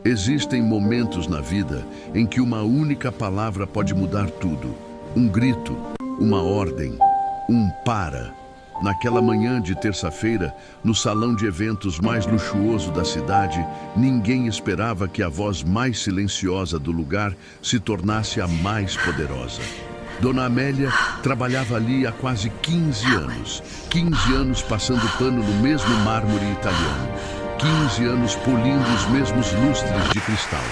Existem momentos na vida em que uma única palavra pode mudar tudo. Um grito, uma ordem, um para. Naquela manhã de terça-feira, no salão de eventos mais luxuoso da cidade, ninguém esperava que a voz mais silenciosa do lugar se tornasse a mais poderosa. Dona Amélia trabalhava ali há quase 15 anos. 15 anos passando pano no mesmo mármore italiano. 15 anos polindo os mesmos lustres de cristal.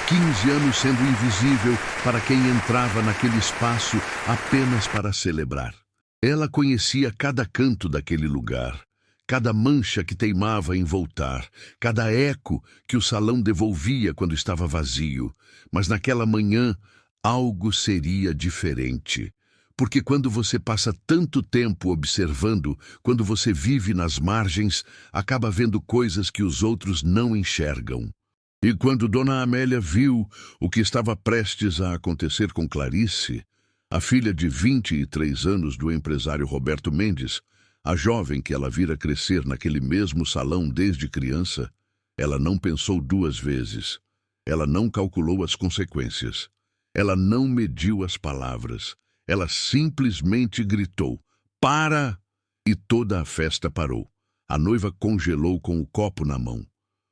15 anos sendo invisível para quem entrava naquele espaço apenas para celebrar. Ela conhecia cada canto daquele lugar, cada mancha que teimava em voltar, cada eco que o salão devolvia quando estava vazio. Mas naquela manhã, algo seria diferente. Porque quando você passa tanto tempo observando, quando você vive nas margens, acaba vendo coisas que os outros não enxergam. E quando Dona Amélia viu o que estava prestes a acontecer com Clarice, a filha de 23 anos do empresário Roberto Mendes, a jovem que ela vira crescer naquele mesmo salão desde criança, ela não pensou duas vezes. Ela não calculou as consequências. Ela não mediu as palavras. Ela simplesmente gritou, "Para!" E toda a festa parou. A noiva congelou com o copo na mão.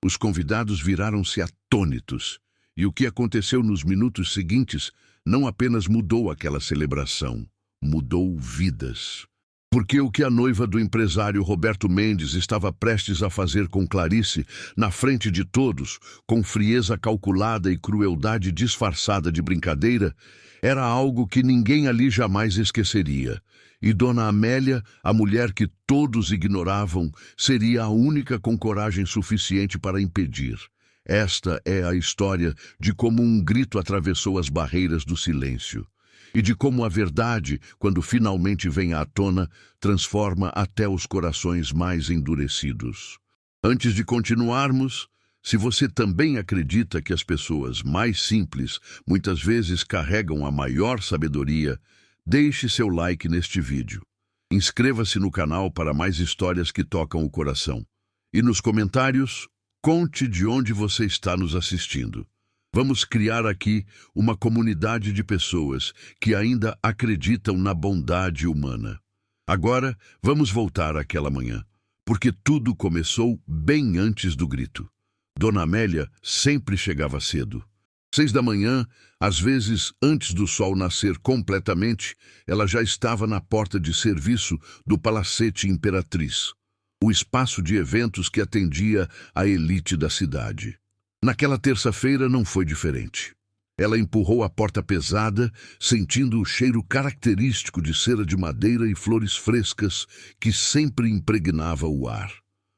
Os convidados viraram-se atônitos. E o que aconteceu nos minutos seguintes não apenas mudou aquela celebração, mudou vidas. Porque o que a noiva do empresário Roberto Mendes estava prestes a fazer com Clarice, na frente de todos, com frieza calculada e crueldade disfarçada de brincadeira, era algo que ninguém ali jamais esqueceria. E Dona Amélia, a mulher que todos ignoravam, seria a única com coragem suficiente para impedir. Esta é a história de como um grito atravessou as barreiras do silêncio. E de como a verdade, quando finalmente vem à tona, transforma até os corações mais endurecidos. Antes de continuarmos, se você também acredita que as pessoas mais simples muitas vezes carregam a maior sabedoria, deixe seu like neste vídeo. Inscreva-se no canal para mais histórias que tocam o coração. E nos comentários, conte de onde você está nos assistindo. Vamos criar aqui uma comunidade de pessoas que ainda acreditam na bondade humana. Agora, vamos voltar àquela manhã, porque tudo começou bem antes do grito. Dona Amélia sempre chegava cedo. 6 da manhã, às vezes antes do sol nascer completamente, ela já estava na porta de serviço do Palacete Imperatriz, o espaço de eventos que atendia a elite da cidade. Naquela terça-feira não foi diferente. Ela empurrou a porta pesada, sentindo o cheiro característico de cera de madeira e flores frescas que sempre impregnava o ar.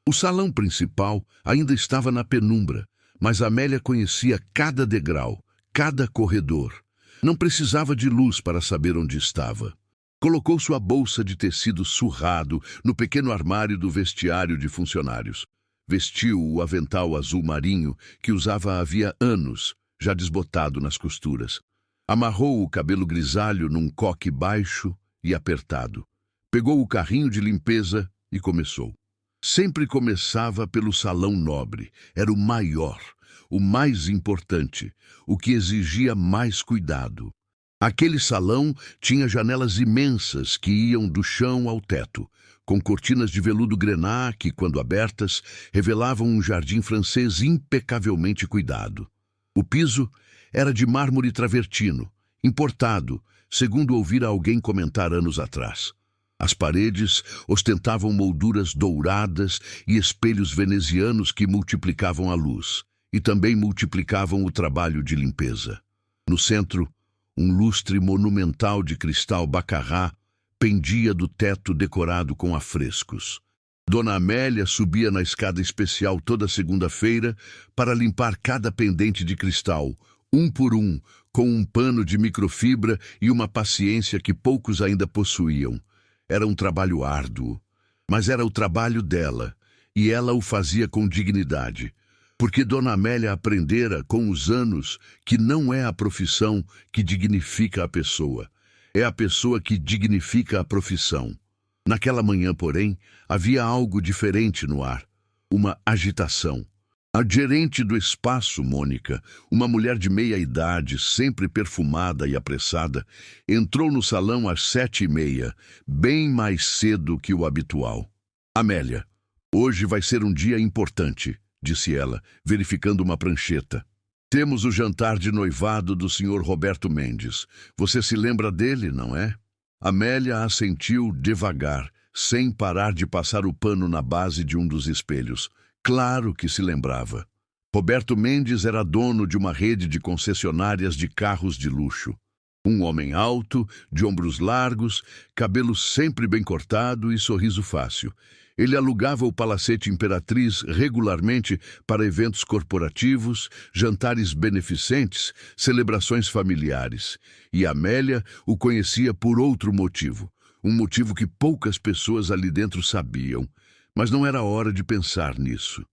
O salão principal ainda estava na penumbra, mas Amélia conhecia cada degrau, cada corredor. Não precisava de luz para saber onde estava. Colocou sua bolsa de tecido surrado no pequeno armário do vestiário de funcionários. Vestiu o avental azul marinho que usava havia anos, já desbotado nas costuras. Amarrou o cabelo grisalho num coque baixo e apertado. Pegou o carrinho de limpeza e começou. Sempre começava pelo salão nobre. Era o maior, o mais importante, o que exigia mais cuidado. Aquele salão tinha janelas imensas que iam do chão ao teto, com cortinas de veludo grená que, quando abertas, revelavam um jardim francês impecavelmente cuidado. O piso era de mármore travertino, importado, segundo ouvira alguém comentar anos atrás. As paredes ostentavam molduras douradas e espelhos venezianos que multiplicavam a luz, e também multiplicavam o trabalho de limpeza. No centro, um lustre monumental de cristal Baccarat pendia do teto decorado com afrescos. Dona Amélia subia na escada especial toda segunda-feira para limpar cada pendente de cristal, um por um, com um pano de microfibra e uma paciência que poucos ainda possuíam. Era um trabalho árduo, mas era o trabalho dela, e ela o fazia com dignidade. Porque Dona Amélia aprendera com os anos que não é a profissão que dignifica a pessoa, é a pessoa que dignifica a profissão. Naquela manhã, porém, havia algo diferente no ar, uma agitação. A gerente do espaço, Mônica, uma mulher de meia-idade, sempre perfumada e apressada, entrou no salão às 7h30, bem mais cedo que o habitual. Amélia, hoje vai ser um dia importante, disse ela, verificando uma prancheta. Temos o jantar de noivado do Sr. Roberto Mendes. Você se lembra dele, não é? Amélia assentiu devagar, sem parar de passar o pano na base de um dos espelhos. Claro que se lembrava. Roberto Mendes era dono de uma rede de concessionárias de carros de luxo. Um homem alto, de ombros largos, cabelo sempre bem cortado e sorriso fácil. Ele alugava o Palacete Imperatriz regularmente para eventos corporativos, jantares beneficentes, celebrações familiares. E Amélia o conhecia por outro motivo. Um motivo que poucas pessoas ali dentro sabiam. Mas não era hora de pensar nisso.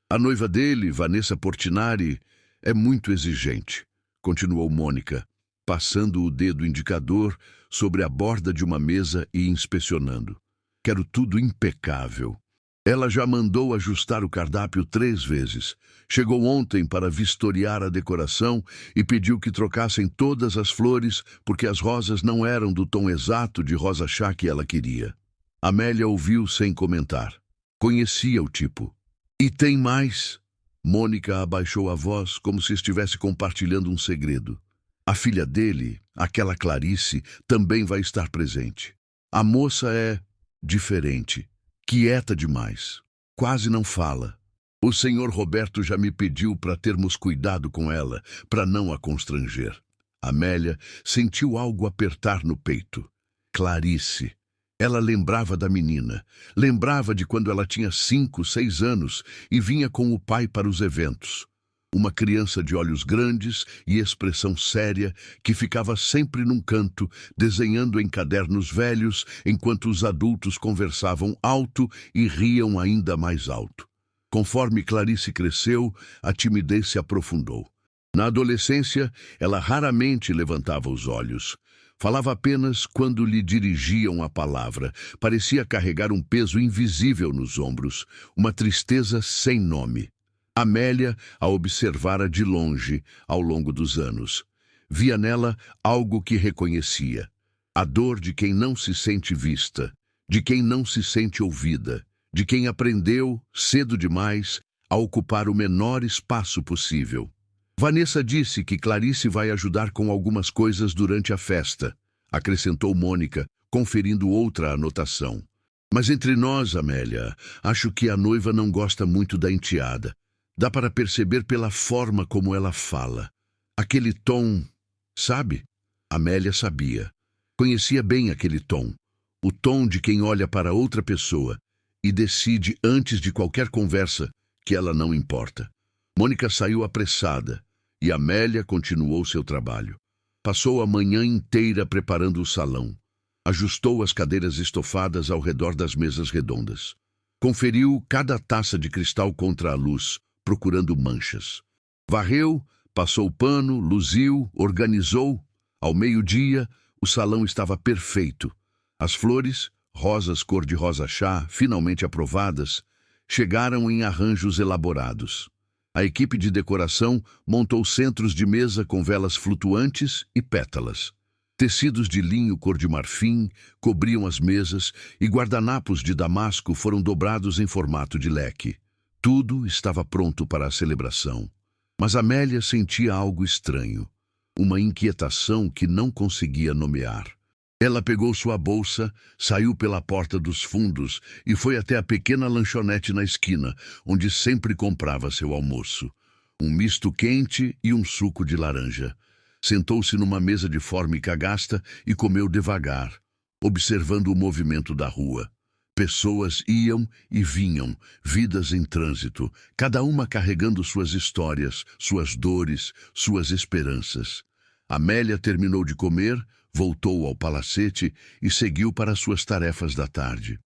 A noiva dele, Vanessa Portinari, é muito exigente, continuou Mônica, passando o dedo indicador sobre a borda de uma mesa e inspecionando. Quero tudo impecável. Ela já mandou ajustar o cardápio 3 vezes. Chegou ontem para vistoriar a decoração e pediu que trocassem todas as flores porque as rosas não eram do tom exato de rosa-chá que ela queria. Amélia ouviu sem comentar. Conhecia o tipo. E tem mais. Mônica abaixou a voz como se estivesse compartilhando um segredo. A filha dele, aquela Clarice, também vai estar presente. A moça é diferente, quieta demais, quase não fala. O senhor Roberto já me pediu para termos cuidado com ela, para não a constranger. Amélia sentiu algo apertar no peito. Clarice. Ela lembrava da menina, lembrava de quando ela tinha 5, 6 anos e vinha com o pai para os eventos. Uma criança de olhos grandes e expressão séria que ficava sempre num canto, desenhando em cadernos velhos, enquanto os adultos conversavam alto e riam ainda mais alto. Conforme Clarice cresceu, a timidez se aprofundou. Na adolescência, ela raramente levantava os olhos. Falava apenas quando lhe dirigiam a palavra. Parecia carregar um peso invisível nos ombros, uma tristeza sem nome. Amélia a observara de longe ao longo dos anos. Via nela algo que reconhecia. A dor de quem não se sente vista, de quem não se sente ouvida, de quem aprendeu, cedo demais, a ocupar o menor espaço possível. Vanessa disse que Clarice vai ajudar com algumas coisas durante a festa, acrescentou Mônica, conferindo outra anotação. Mas entre nós, Amélia, acho que a noiva não gosta muito da enteada. Dá para perceber pela forma como ela fala. Aquele tom, sabe? Amélia sabia. Conhecia bem aquele tom. O tom de quem olha para outra pessoa e decide antes de qualquer conversa que ela não importa. Mônica saiu apressada e Amélia continuou seu trabalho. Passou a manhã inteira preparando o salão. Ajustou as cadeiras estofadas ao redor das mesas redondas. Conferiu cada taça de cristal contra a luz, procurando manchas. Varreu, passou pano, luziu, organizou. Ao meio-dia, o salão estava perfeito. As flores, rosas cor-de-rosa-chá, finalmente aprovadas, chegaram em arranjos elaborados. A equipe de decoração montou centros de mesa com velas flutuantes e pétalas. Tecidos de linho cor-de-marfim cobriam as mesas e guardanapos de damasco foram dobrados em formato de leque. Tudo estava pronto para a celebração. Mas Amélia sentia algo estranho, uma inquietação que não conseguia nomear. Ela pegou sua bolsa, saiu pela porta dos fundos e foi até a pequena lanchonete na esquina, onde sempre comprava seu almoço. Um misto quente e um suco de laranja. Sentou-se numa mesa de fórmica gasta e comeu devagar, observando o movimento da rua. Pessoas iam e vinham, vidas em trânsito, cada uma carregando suas histórias, suas dores, suas esperanças. Amélia terminou de comer, voltou ao palacete e seguiu para suas tarefas da tarde.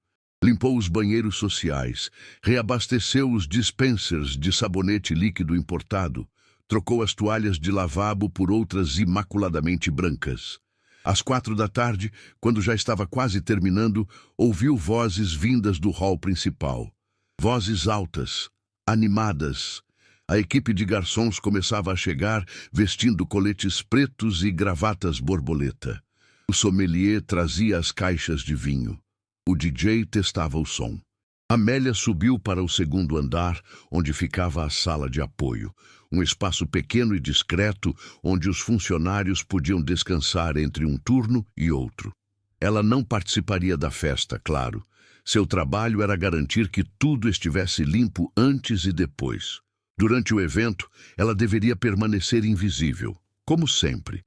Limpou os banheiros sociais, reabasteceu os dispensers de sabonete líquido importado, trocou as toalhas de lavabo por outras imaculadamente brancas. Às 4 da tarde, quando já estava quase terminando, ouviu vozes vindas do hall principal. Vozes altas, animadas, A equipe de garçons começava a chegar vestindo coletes pretos e gravatas borboleta. O sommelier trazia as caixas de vinho. O DJ testava o som. Amélia subiu para o segundo andar, onde ficava a sala de apoio, um espaço pequeno e discreto onde os funcionários podiam descansar entre um turno e outro. Ela não participaria da festa, claro. Seu trabalho era garantir que tudo estivesse limpo antes e depois. Durante o evento, ela deveria permanecer invisível, como sempre.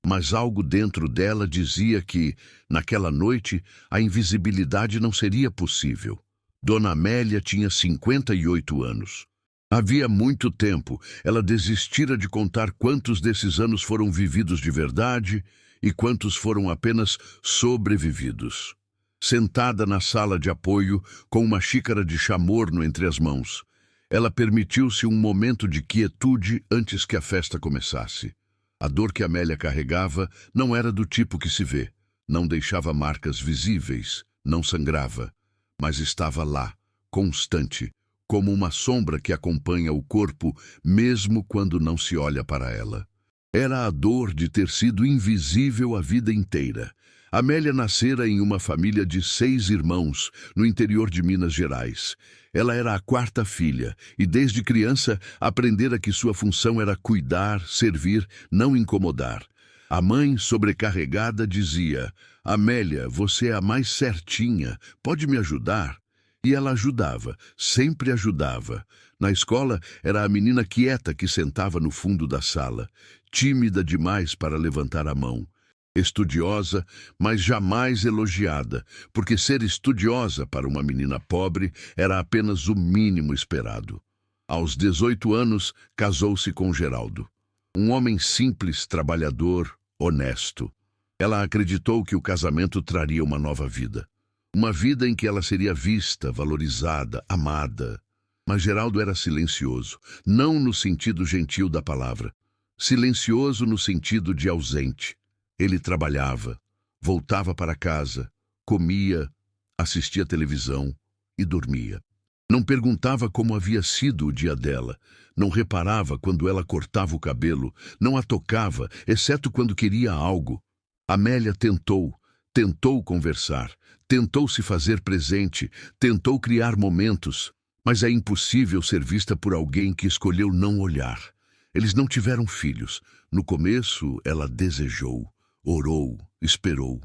Mas algo dentro dela dizia que, naquela noite, a invisibilidade não seria possível. Dona Amélia tinha 58 anos. Havia muito tempo, ela desistira de contar quantos desses anos foram vividos de verdade e quantos foram apenas sobrevividos. Sentada na sala de apoio, com uma xícara de chamorno entre as mãos, ela permitiu-se um momento de quietude antes que a festa começasse. A dor que Amélia carregava não era do tipo que se vê. Não deixava marcas visíveis, não sangrava, mas estava lá, constante, como uma sombra que acompanha o corpo mesmo quando não se olha para ela. Era a dor de ter sido invisível a vida inteira. Amélia nascera em uma família de 6 irmãos, no interior de Minas Gerais. Ela era a 4ª filha e, desde criança, aprendera que sua função era cuidar, servir, não incomodar. A mãe, sobrecarregada, dizia: Amélia, você é a mais certinha, pode me ajudar? E ela ajudava, sempre ajudava. Na escola, era a menina quieta que sentava no fundo da sala, tímida demais para levantar a mão. Estudiosa, mas jamais elogiada, porque ser estudiosa para uma menina pobre era apenas o mínimo esperado. Aos 18 anos, casou-se com Geraldo. Um homem simples, trabalhador, honesto. Ela acreditou que o casamento traria uma nova vida. Uma vida em que ela seria vista, valorizada, amada. Mas Geraldo era silencioso, não no sentido gentil da palavra. Silencioso no sentido de ausente. Ele trabalhava, voltava para casa, comia, assistia televisão e dormia. Não perguntava como havia sido o dia dela, não reparava quando ela cortava o cabelo, não a tocava, exceto quando queria algo. Amélia tentou conversar, tentou se fazer presente, tentou criar momentos, mas é impossível ser vista por alguém que escolheu não olhar. Eles não tiveram filhos. No começo, ela desejou. Orou, esperou.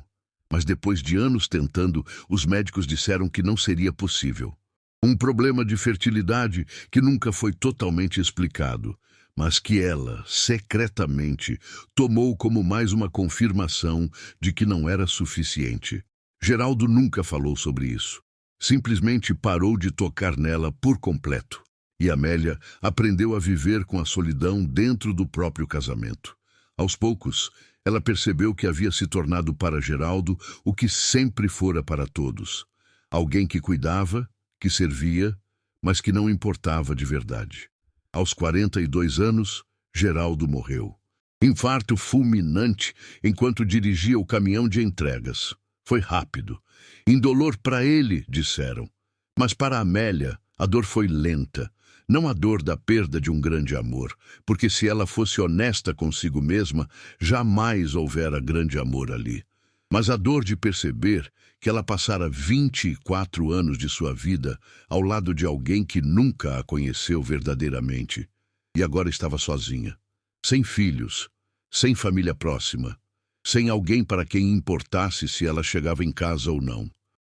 Mas depois de anos tentando, os médicos disseram que não seria possível. Um problema de fertilidade que nunca foi totalmente explicado, mas que ela, secretamente, tomou como mais uma confirmação de que não era suficiente. Geraldo nunca falou sobre isso. Simplesmente parou de tocar nela por completo. E Amélia aprendeu a viver com a solidão dentro do próprio casamento. Aos poucos, ela percebeu que havia se tornado para Geraldo o que sempre fora para todos. Alguém que cuidava, que servia, mas que não importava de verdade. Aos 42 anos, Geraldo morreu. Infarto fulminante enquanto dirigia o caminhão de entregas. Foi rápido. Indolor para ele, disseram. Mas para Amélia, a dor foi lenta. Não a dor da perda de um grande amor, porque se ela fosse honesta consigo mesma, jamais houvera grande amor ali. Mas a dor de perceber que ela passara 24 anos de sua vida ao lado de alguém que nunca a conheceu verdadeiramente. E agora estava sozinha, sem filhos, sem família próxima, sem alguém para quem importasse se ela chegava em casa ou não.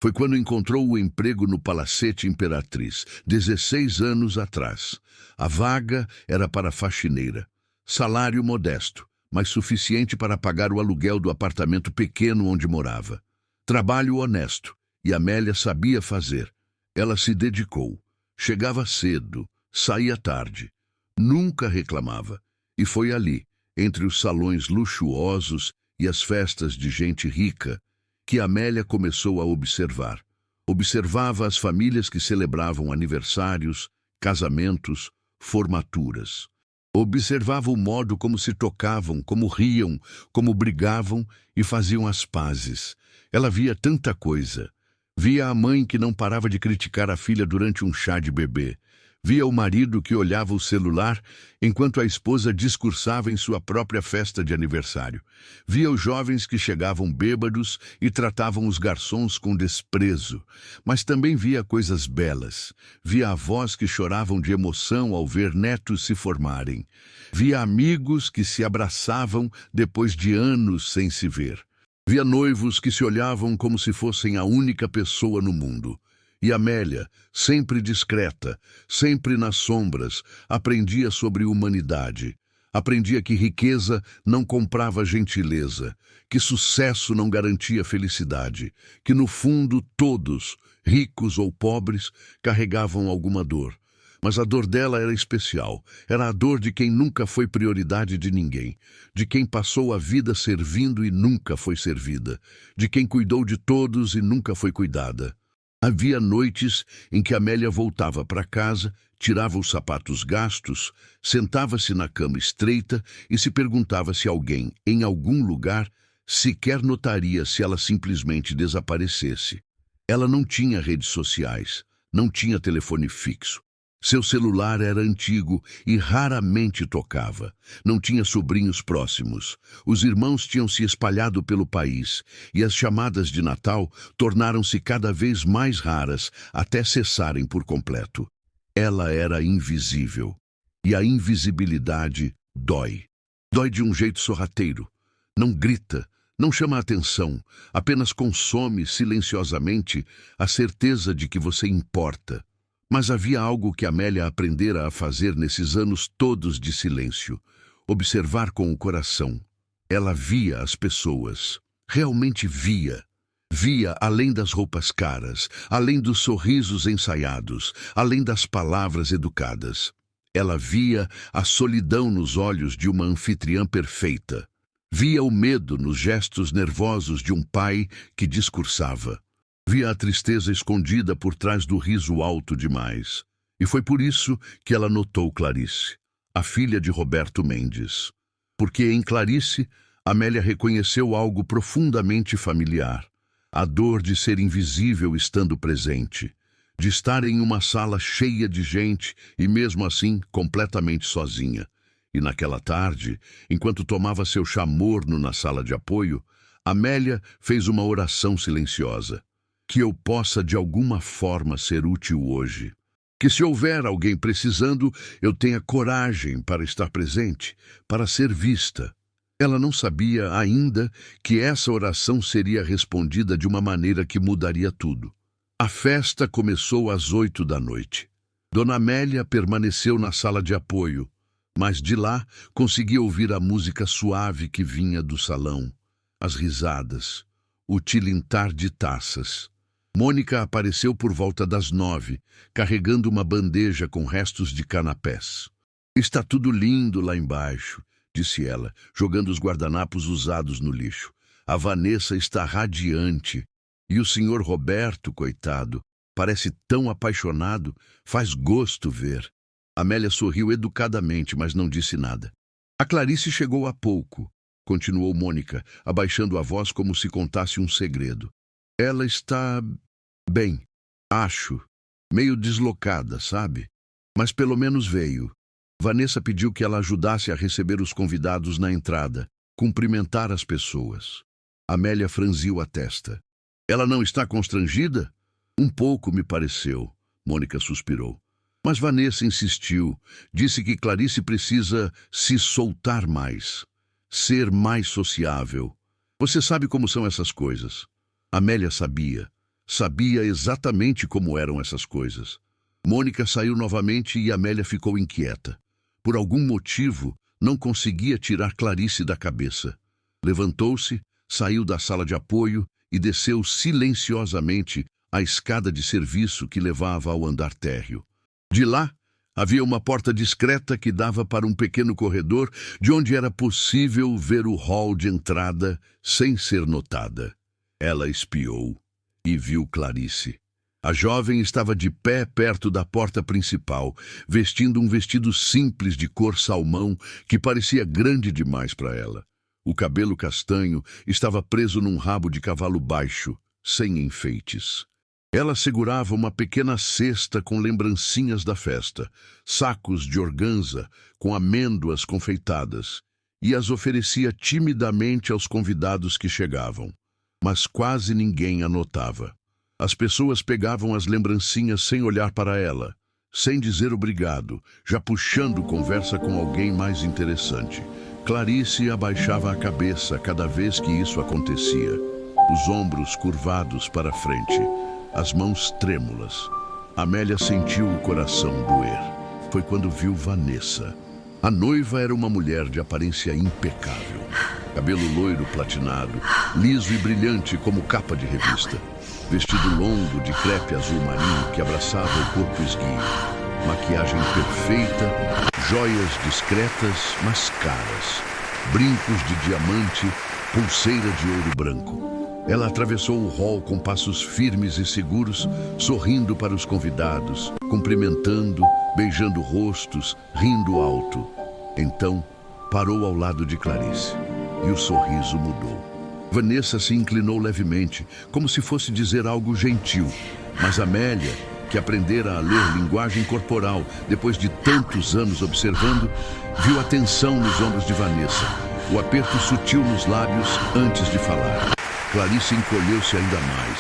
Foi quando encontrou o emprego no Palacete Imperatriz, 16 anos atrás. A vaga era para faxineira. Salário modesto, mas suficiente para pagar o aluguel do apartamento pequeno onde morava. Trabalho honesto, e Amélia sabia fazer. Ela se dedicou. Chegava cedo, saía tarde. Nunca reclamava. E foi ali, entre os salões luxuosos e as festas de gente rica, que Amélia começou a observar. Observava as famílias que celebravam aniversários, casamentos, formaturas. Observava o modo como se tocavam, como riam, como brigavam e faziam as pazes. Ela via tanta coisa. Via a mãe que não parava de criticar a filha durante um chá de bebê. Via o marido que olhava o celular enquanto a esposa discursava em sua própria festa de aniversário. Via os jovens que chegavam bêbados e tratavam os garçons com desprezo. Mas também via coisas belas. Via avós que choravam de emoção ao ver netos se formarem. Via amigos que se abraçavam depois de anos sem se ver. Via noivos que se olhavam como se fossem a única pessoa no mundo. E Amélia, sempre discreta, sempre nas sombras, aprendia sobre humanidade. Aprendia que riqueza não comprava gentileza, que sucesso não garantia felicidade, que no fundo todos, ricos ou pobres, carregavam alguma dor. Mas a dor dela era especial, era a dor de quem nunca foi prioridade de ninguém, de quem passou a vida servindo e nunca foi servida, de quem cuidou de todos e nunca foi cuidada. Havia noites em que Amélia voltava para casa, tirava os sapatos gastos, sentava-se na cama estreita e se perguntava se alguém, em algum lugar, sequer notaria se ela simplesmente desaparecesse. Ela não tinha redes sociais, não tinha telefone fixo. Seu celular era antigo e raramente tocava. Não tinha sobrinhos próximos. Os irmãos tinham se espalhado pelo país e as chamadas de Natal tornaram-se cada vez mais raras até cessarem por completo. Ela era invisível. E a invisibilidade dói. Dói de um jeito sorrateiro. Não grita, não chama a atenção, apenas consome silenciosamente a certeza de que você importa. Mas havia algo que Amélia aprendera a fazer nesses anos todos de silêncio: observar com o coração. Ela via as pessoas, realmente via. Via além das roupas caras, além dos sorrisos ensaiados, além das palavras educadas. Ela via a solidão nos olhos de uma anfitriã perfeita. Via o medo nos gestos nervosos de um pai que discursava. Via a tristeza escondida por trás do riso alto demais. E foi por isso que ela notou Clarice, a filha de Roberto Mendes. Porque em Clarice, Amélia reconheceu algo profundamente familiar. A dor de ser invisível estando presente. De estar em uma sala cheia de gente e mesmo assim completamente sozinha. E naquela tarde, enquanto tomava seu chá morno na sala de apoio, Amélia fez uma oração silenciosa. Que eu possa de alguma forma ser útil hoje. Que se houver alguém precisando, eu tenha coragem para estar presente, para ser vista. Ela não sabia ainda que essa oração seria respondida de uma maneira que mudaria tudo. A festa começou às 8 da noite. Dona Amélia permaneceu na sala de apoio, mas de lá conseguia ouvir a música suave que vinha do salão, as risadas, o tilintar de taças. Mônica apareceu por volta das 9, carregando uma bandeja com restos de canapés. Está tudo lindo lá embaixo, disse ela, jogando os guardanapos usados no lixo. A Vanessa está radiante. E o senhor Roberto, coitado, parece tão apaixonado, faz gosto ver. Amélia sorriu educadamente, mas não disse nada. A Clarice chegou há pouco, continuou Mônica, abaixando a voz como se contasse um segredo. Ela está bem, acho, meio deslocada, sabe? Mas pelo menos veio. Vanessa pediu que ela ajudasse a receber os convidados na entrada, cumprimentar as pessoas. Amélia franziu a testa. Ela não está constrangida? Um pouco, me pareceu, Mônica suspirou. Mas Vanessa insistiu, disse que Clarice precisa se soltar mais, ser mais sociável. Você sabe como são essas coisas. Amélia sabia exatamente como eram essas coisas. Mônica saiu novamente e Amélia ficou inquieta. Por algum motivo, não conseguia tirar Clarice da cabeça. Levantou-se, saiu da sala de apoio e desceu silenciosamente a escada de serviço que levava ao andar térreo. De lá, havia uma porta discreta que dava para um pequeno corredor de onde era possível ver o hall de entrada sem ser notada. Ela espiou e viu Clarice. A jovem estava de pé perto da porta principal, vestindo um vestido simples de cor salmão que parecia grande demais para ela. O cabelo castanho estava preso num rabo de cavalo baixo, sem enfeites. Ela segurava uma pequena cesta com lembrancinhas da festa, sacos de organza com amêndoas confeitadas, e as oferecia timidamente aos convidados que chegavam. Mas quase ninguém a notava. As pessoas pegavam as lembrancinhas sem olhar para ela, sem dizer obrigado, já puxando conversa com alguém mais interessante. Clarice abaixava a cabeça cada vez que isso acontecia, os ombros curvados para frente, as mãos trêmulas. Amélia sentiu o coração doer. Foi quando viu Vanessa. A noiva era uma mulher de aparência impecável. Cabelo loiro platinado, liso e brilhante como capa de revista. Vestido longo de crepe azul marinho que abraçava o corpo esguio. Maquiagem perfeita, joias discretas, mas caras. Brincos de diamante, pulseira de ouro branco. Ela atravessou o hall com passos firmes e seguros, sorrindo para os convidados, cumprimentando, beijando rostos, rindo alto. Então, parou ao lado de Clarice, e o sorriso mudou. Vanessa se inclinou levemente, como se fosse dizer algo gentil, mas Amélia, que aprendera a ler linguagem corporal depois de tantos anos observando, viu a tensão nos ombros de Vanessa, o aperto sutil nos lábios antes de falar. Clarice encolheu-se ainda mais.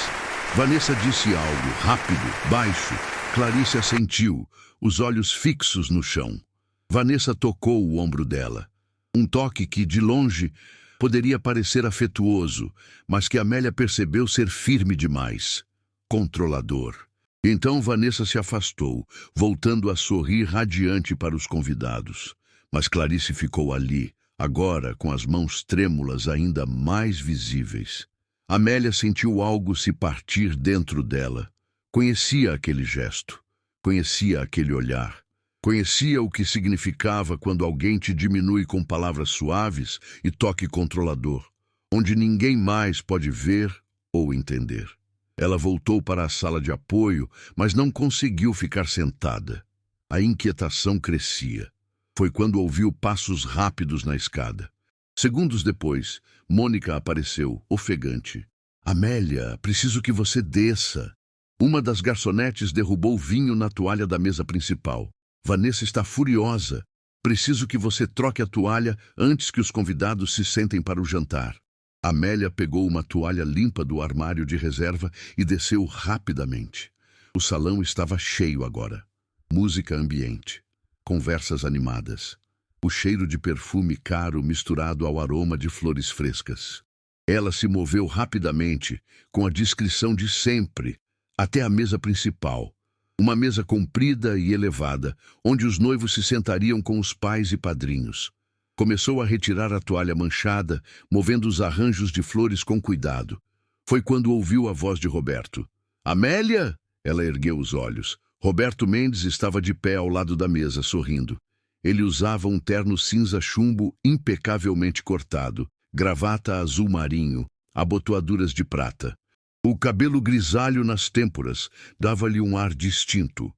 Vanessa disse algo, rápido, baixo. Clarice assentiu, os olhos fixos no chão. Vanessa tocou o ombro dela. Um toque que, de longe, poderia parecer afetuoso, mas que Amélia percebeu ser firme demais, controlador. Então Vanessa se afastou, voltando a sorrir radiante para os convidados. Mas Clarice ficou ali, agora com as mãos trêmulas ainda mais visíveis. Amélia sentiu algo se partir dentro dela. Conhecia aquele gesto, conhecia aquele olhar. Conhecia o que significava quando alguém te diminui com palavras suaves e toque controlador, onde ninguém mais pode ver ou entender. Ela voltou para a sala de apoio, mas não conseguiu ficar sentada. A inquietação crescia. Foi quando ouviu passos rápidos na escada. Segundos depois, Mônica apareceu, ofegante. Amélia, preciso que você desça. Uma das garçonetes derrubou vinho na toalha da mesa principal. Vanessa está furiosa. Preciso que você troque a toalha antes que os convidados se sentem para o jantar. Amélia pegou uma toalha limpa do armário de reserva e desceu rapidamente. O salão estava cheio agora. Música ambiente. Conversas animadas. O cheiro de perfume caro misturado ao aroma de flores frescas. Ela se moveu rapidamente, com a discrição de sempre, até a mesa principal. Uma mesa comprida e elevada, onde os noivos se sentariam com os pais e padrinhos. Começou a retirar a toalha manchada, movendo os arranjos de flores com cuidado. Foi quando ouviu a voz de Roberto. Amélia! Ela ergueu os olhos. Roberto Mendes estava de pé ao lado da mesa, sorrindo. Ele usava um terno cinza chumbo impecavelmente cortado, gravata azul marinho, abotoaduras de prata. O cabelo grisalho nas têmporas dava-lhe um ar distinto.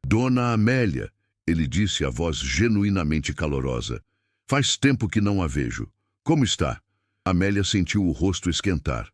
Dona Amélia, ele disse a voz genuinamente calorosa. Faz tempo que não a vejo. Como está? Amélia sentiu o rosto esquentar.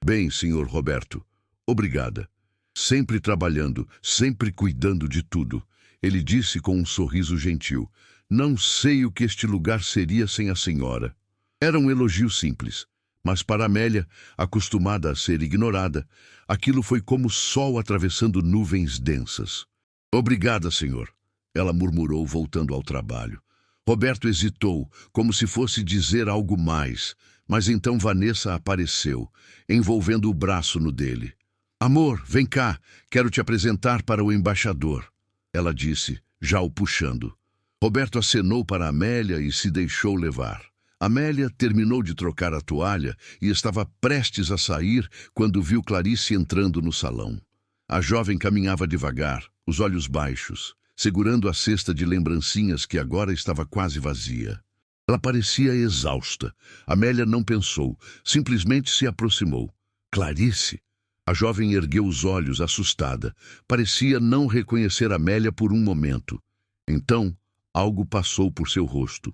Bem, senhor Roberto. Obrigada. Sempre trabalhando, sempre cuidando de tudo. Ele disse com um sorriso gentil. Não sei o que este lugar seria sem a senhora. Era um elogio simples, mas para Amélia, acostumada a ser ignorada, aquilo foi como sol atravessando nuvens densas. Obrigada, senhor, ela murmurou voltando ao trabalho. Roberto hesitou, como se fosse dizer algo mais, mas então Vanessa apareceu, envolvendo o braço no dele. Amor, vem cá, quero te apresentar para o embaixador, ela disse, já o puxando. Roberto acenou para Amélia e se deixou levar. Amélia terminou de trocar a toalha e estava prestes a sair quando viu Clarice entrando no salão. A jovem caminhava devagar, os olhos baixos, segurando a cesta de lembrancinhas que agora estava quase vazia. Ela parecia exausta. Amélia não pensou, simplesmente se aproximou. Clarice? A jovem ergueu os olhos, assustada. Parecia não reconhecer Amélia por um momento. Então, algo passou por seu rosto.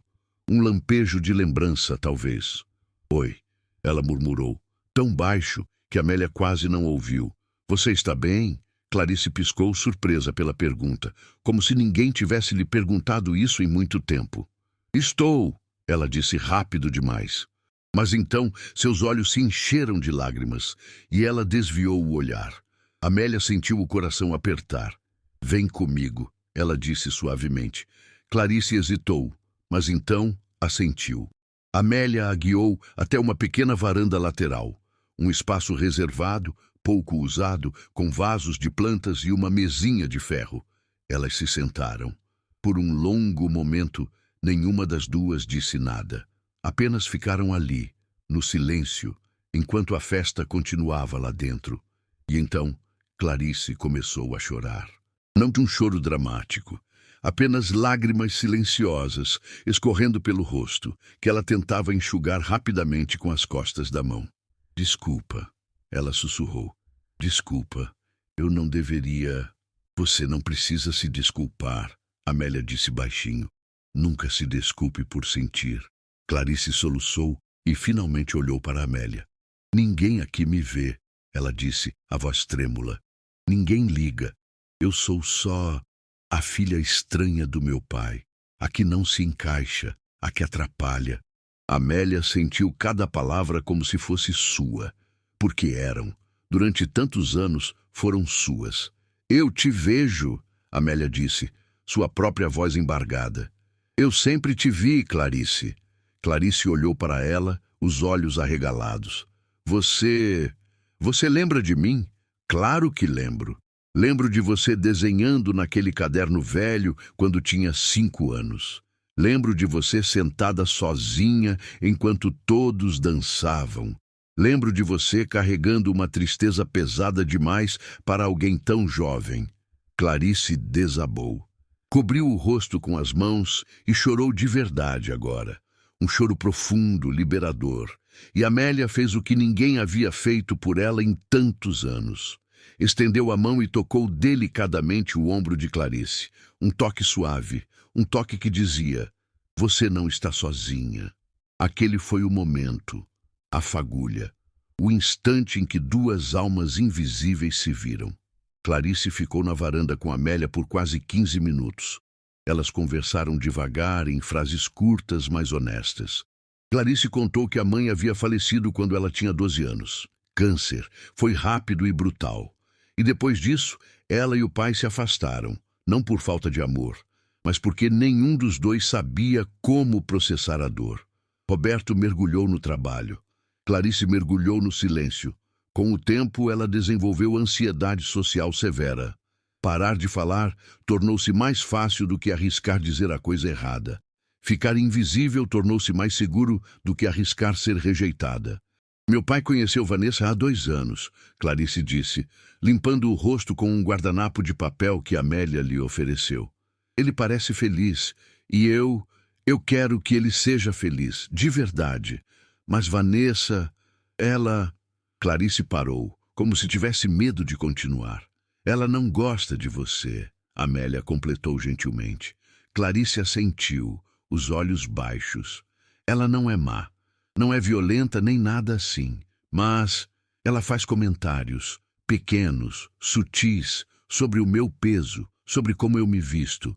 Um lampejo de lembrança, talvez. Oi, ela murmurou, tão baixo que Amélia quase não ouviu. Você está bem? Clarice piscou, surpresa pela pergunta, como se ninguém tivesse lhe perguntado isso em muito tempo. Estou, ela disse rápido demais. Mas então seus olhos se encheram de lágrimas e ela desviou o olhar. Amélia sentiu o coração apertar. Vem comigo, ela disse suavemente. Clarice hesitou, mas então assentiu. Amélia a guiou até uma pequena varanda lateral, um espaço reservado, pouco usado, com vasos de plantas e uma mesinha de ferro. Elas se sentaram. Por um longo momento, nenhuma das duas disse nada. Apenas ficaram ali, no silêncio, enquanto a festa continuava lá dentro. E então, Clarice começou a chorar. Não de um choro dramático, apenas lágrimas silenciosas escorrendo pelo rosto, que ela tentava enxugar rapidamente com as costas da mão. Desculpa, ela sussurrou. Desculpa, eu não deveria... Você não precisa se desculpar, Amélia disse baixinho. Nunca se desculpe por sentir. Clarice soluçou e finalmente olhou para Amélia. Ninguém aqui me vê, ela disse, a voz trêmula. Ninguém liga. Eu sou só a filha estranha do meu pai, a que não se encaixa, a que atrapalha. Amélia sentiu cada palavra como se fosse sua, porque eram. Durante tantos anos foram suas. Eu te vejo, Amélia disse, sua própria voz embargada. Eu sempre te vi, Clarice. Clarice olhou para ela, os olhos arregalados. Você lembra de mim? Claro que lembro. Lembro de você desenhando naquele caderno velho quando tinha 5 anos. Lembro de você sentada sozinha enquanto todos dançavam. Lembro de você carregando uma tristeza pesada demais para alguém tão jovem. Clarice desabou. Cobriu o rosto com as mãos e chorou de verdade agora. Um choro profundo, liberador. E Amélia fez o que ninguém havia feito por ela em tantos anos. Estendeu a mão e tocou delicadamente o ombro de Clarice. Um toque suave, um toque que dizia: você não está sozinha. Aquele foi o momento, a fagulha, o instante em que duas almas invisíveis se viram. Clarice ficou na varanda com Amélia por quase 15 minutos. Elas conversaram devagar, em frases curtas, mas honestas. Clarice contou que a mãe havia falecido quando ela tinha 12 anos. Câncer. Foi rápido e brutal. E depois disso, ela e o pai se afastaram, não por falta de amor, mas porque nenhum dos dois sabia como processar a dor. Roberto mergulhou no trabalho. Clarice mergulhou no silêncio. Com o tempo, ela desenvolveu ansiedade social severa. Parar de falar tornou-se mais fácil do que arriscar dizer a coisa errada. Ficar invisível tornou-se mais seguro do que arriscar ser rejeitada. Meu pai conheceu Vanessa há 2 anos, Clarice disse, limpando o rosto com um guardanapo de papel que Amélia lhe ofereceu. Ele parece feliz, e eu quero que ele seja feliz, de verdade. Mas Vanessa, ela... Clarice parou, como se tivesse medo de continuar. Ela não gosta de você, Amélia completou gentilmente. Clarice assentiu, os olhos baixos. Ela não é má. Não é violenta nem nada assim, mas ela faz comentários, pequenos, sutis, sobre o meu peso, sobre como eu me visto,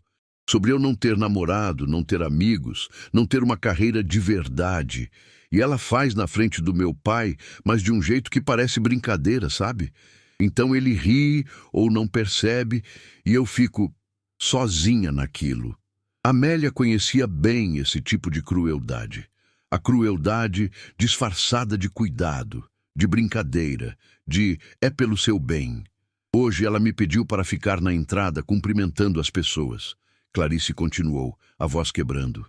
sobre eu não ter namorado, não ter amigos, não ter uma carreira de verdade. E ela faz na frente do meu pai, mas de um jeito que parece brincadeira, sabe? Então ele ri ou não percebe e eu fico sozinha naquilo. Amélia conhecia bem esse tipo de crueldade. A crueldade disfarçada de cuidado, de brincadeira, de é pelo seu bem. Hoje ela me pediu para ficar na entrada cumprimentando as pessoas. Clarice continuou, a voz quebrando.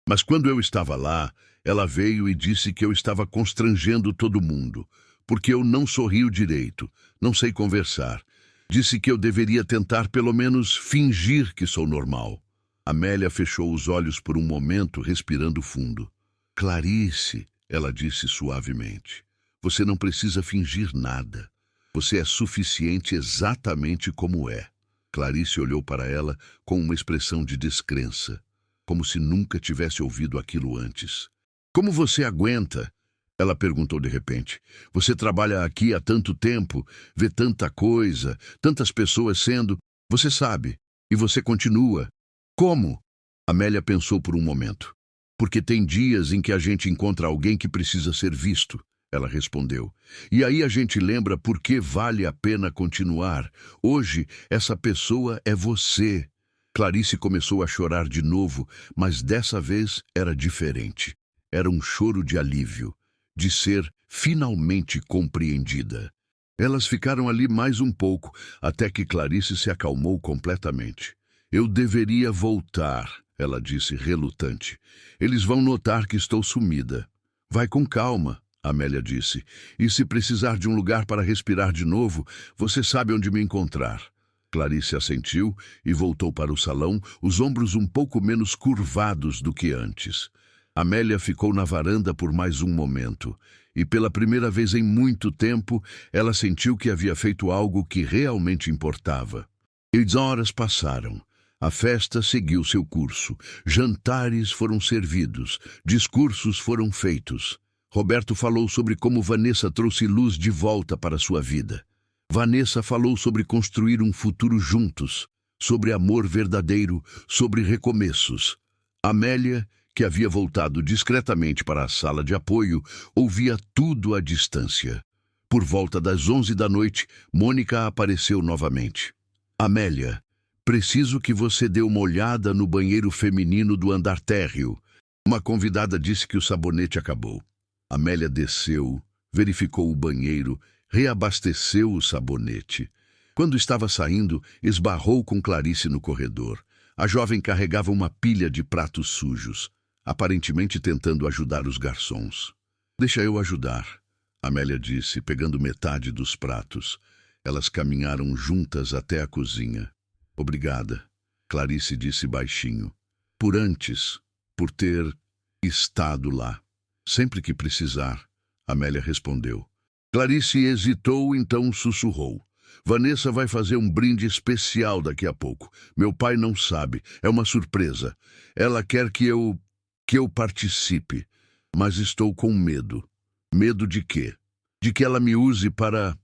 Mas quando eu estava lá, ela veio e disse que eu estava constrangendo todo mundo, porque eu não sorrio direito, não sei conversar. Disse que eu deveria tentar pelo menos fingir que sou normal. Amélia fechou os olhos por um momento, respirando fundo. Clarice, ela disse suavemente, você não precisa fingir nada. Você é suficiente exatamente como é. Clarice olhou para ela com uma expressão de descrença, como se nunca tivesse ouvido aquilo antes. Como você aguenta? Ela perguntou de repente. Você trabalha aqui há tanto tempo, vê tanta coisa, tantas pessoas sendo... Você sabe, e você continua. Como? Amélia pensou por um momento. Porque tem dias em que a gente encontra alguém que precisa ser visto, ela respondeu. E aí a gente lembra por que vale a pena continuar. Hoje, essa pessoa é você. Clarice começou a chorar de novo, mas dessa vez era diferente. Era um choro de alívio, de ser finalmente compreendida. Elas ficaram ali mais um pouco, até que Clarice se acalmou completamente. Eu deveria voltar, ela disse relutante. Eles vão notar que estou sumida. Vai com calma, Amélia disse. E se precisar de um lugar para respirar de novo, você sabe onde me encontrar. Clarice assentiu e voltou para o salão, os ombros um pouco menos curvados do que antes. Amélia ficou na varanda por mais um momento, e pela primeira vez em muito tempo, ela sentiu que havia feito algo que realmente importava. E as horas passaram. A festa seguiu seu curso. Jantares foram servidos, discursos foram feitos. Roberto falou sobre como Vanessa trouxe luz de volta para sua vida. Vanessa falou sobre construir um futuro juntos, sobre amor verdadeiro, sobre recomeços. Amélia, que havia voltado discretamente para a sala de apoio, ouvia tudo à distância. Por volta das 11 da noite, Mônica apareceu novamente. Amélia, preciso que você dê uma olhada no banheiro feminino do andar térreo. Uma convidada disse que o sabonete acabou. Amélia desceu, verificou o banheiro, reabasteceu o sabonete. Quando estava saindo, esbarrou com Clarice no corredor. A jovem carregava uma pilha de pratos sujos, aparentemente tentando ajudar os garçons. Deixa eu ajudar, Amélia disse, pegando metade dos pratos. Elas caminharam juntas até a cozinha. Obrigada, Clarice disse baixinho. Por antes, por ter estado lá. Sempre que precisar, Amélia respondeu. Clarice hesitou, então sussurrou. Vanessa vai fazer um brinde especial daqui a pouco. Meu pai não sabe, é uma surpresa. Ela quer que eu participe, mas estou com medo. Medo de quê? De que ela me use para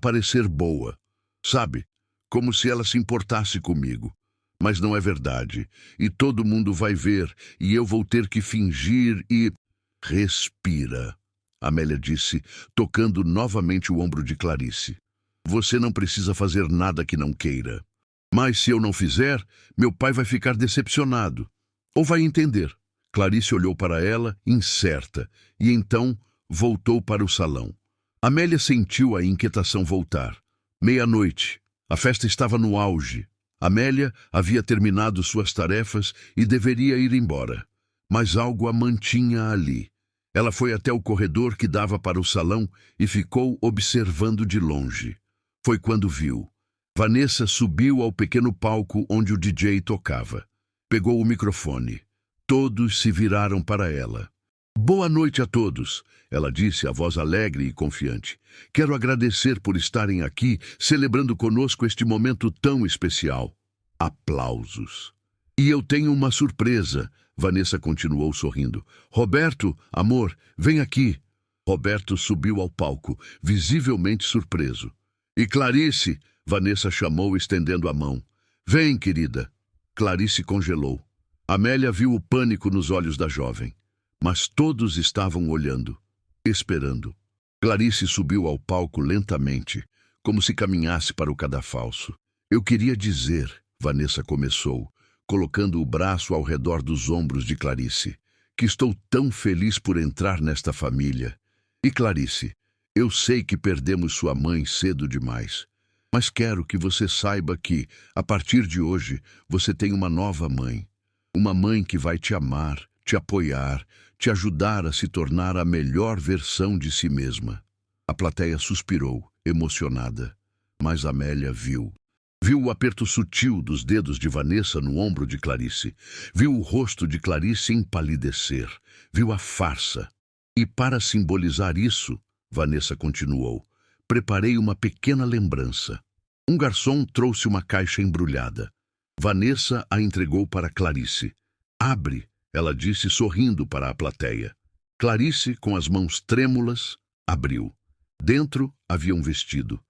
parecer boa. Sabe? Como se ela se importasse comigo. Mas não é verdade. E todo mundo vai ver, e eu vou ter que fingir e... Respira, Amélia disse, tocando novamente o ombro de Clarice. Você não precisa fazer nada que não queira. Mas se eu não fizer, meu pai vai ficar decepcionado. Ou vai entender. Clarice olhou para ela, incerta, e então voltou para o salão. Amélia sentiu a inquietação voltar. Meia-noite. A festa estava no auge. Amélia havia terminado suas tarefas e deveria ir embora. Mas algo a mantinha ali. Ela foi até o corredor que dava para o salão e ficou observando de longe. Foi quando viu. Vanessa subiu ao pequeno palco onde o DJ tocava. Pegou o microfone. Todos se viraram para ela. Boa noite a todos, ela disse, a voz alegre e confiante. Quero agradecer por estarem aqui, celebrando conosco este momento tão especial. Aplausos. E eu tenho uma surpresa, Vanessa continuou sorrindo. Roberto, amor, vem aqui. Roberto subiu ao palco, visivelmente surpreso. E Clarice, Vanessa chamou, estendendo a mão. Vem, querida. Clarice congelou. Amélia viu o pânico nos olhos da jovem. Mas todos estavam olhando, esperando. Clarice subiu ao palco lentamente, como se caminhasse para o cadafalso. Eu queria dizer, Vanessa começou, colocando o braço ao redor dos ombros de Clarice, que estou tão feliz por entrar nesta família. E Clarice, eu sei que perdemos sua mãe cedo demais, mas quero que você saiba que, a partir de hoje, você tem uma nova mãe. Uma mãe que vai te amar, te apoiar, te ajudar a se tornar a melhor versão de si mesma. A plateia suspirou, emocionada, mas Amélia viu. Viu o aperto sutil dos dedos de Vanessa no ombro de Clarice. Viu o rosto de Clarice empalidecer. Viu a farsa. E para simbolizar isso, Vanessa continuou, preparei uma pequena lembrança. Um garçom trouxe uma caixa embrulhada. Vanessa a entregou para Clarice. Abre, ela disse sorrindo para a plateia. Clarice, com as mãos trêmulas, abriu. Dentro havia um vestido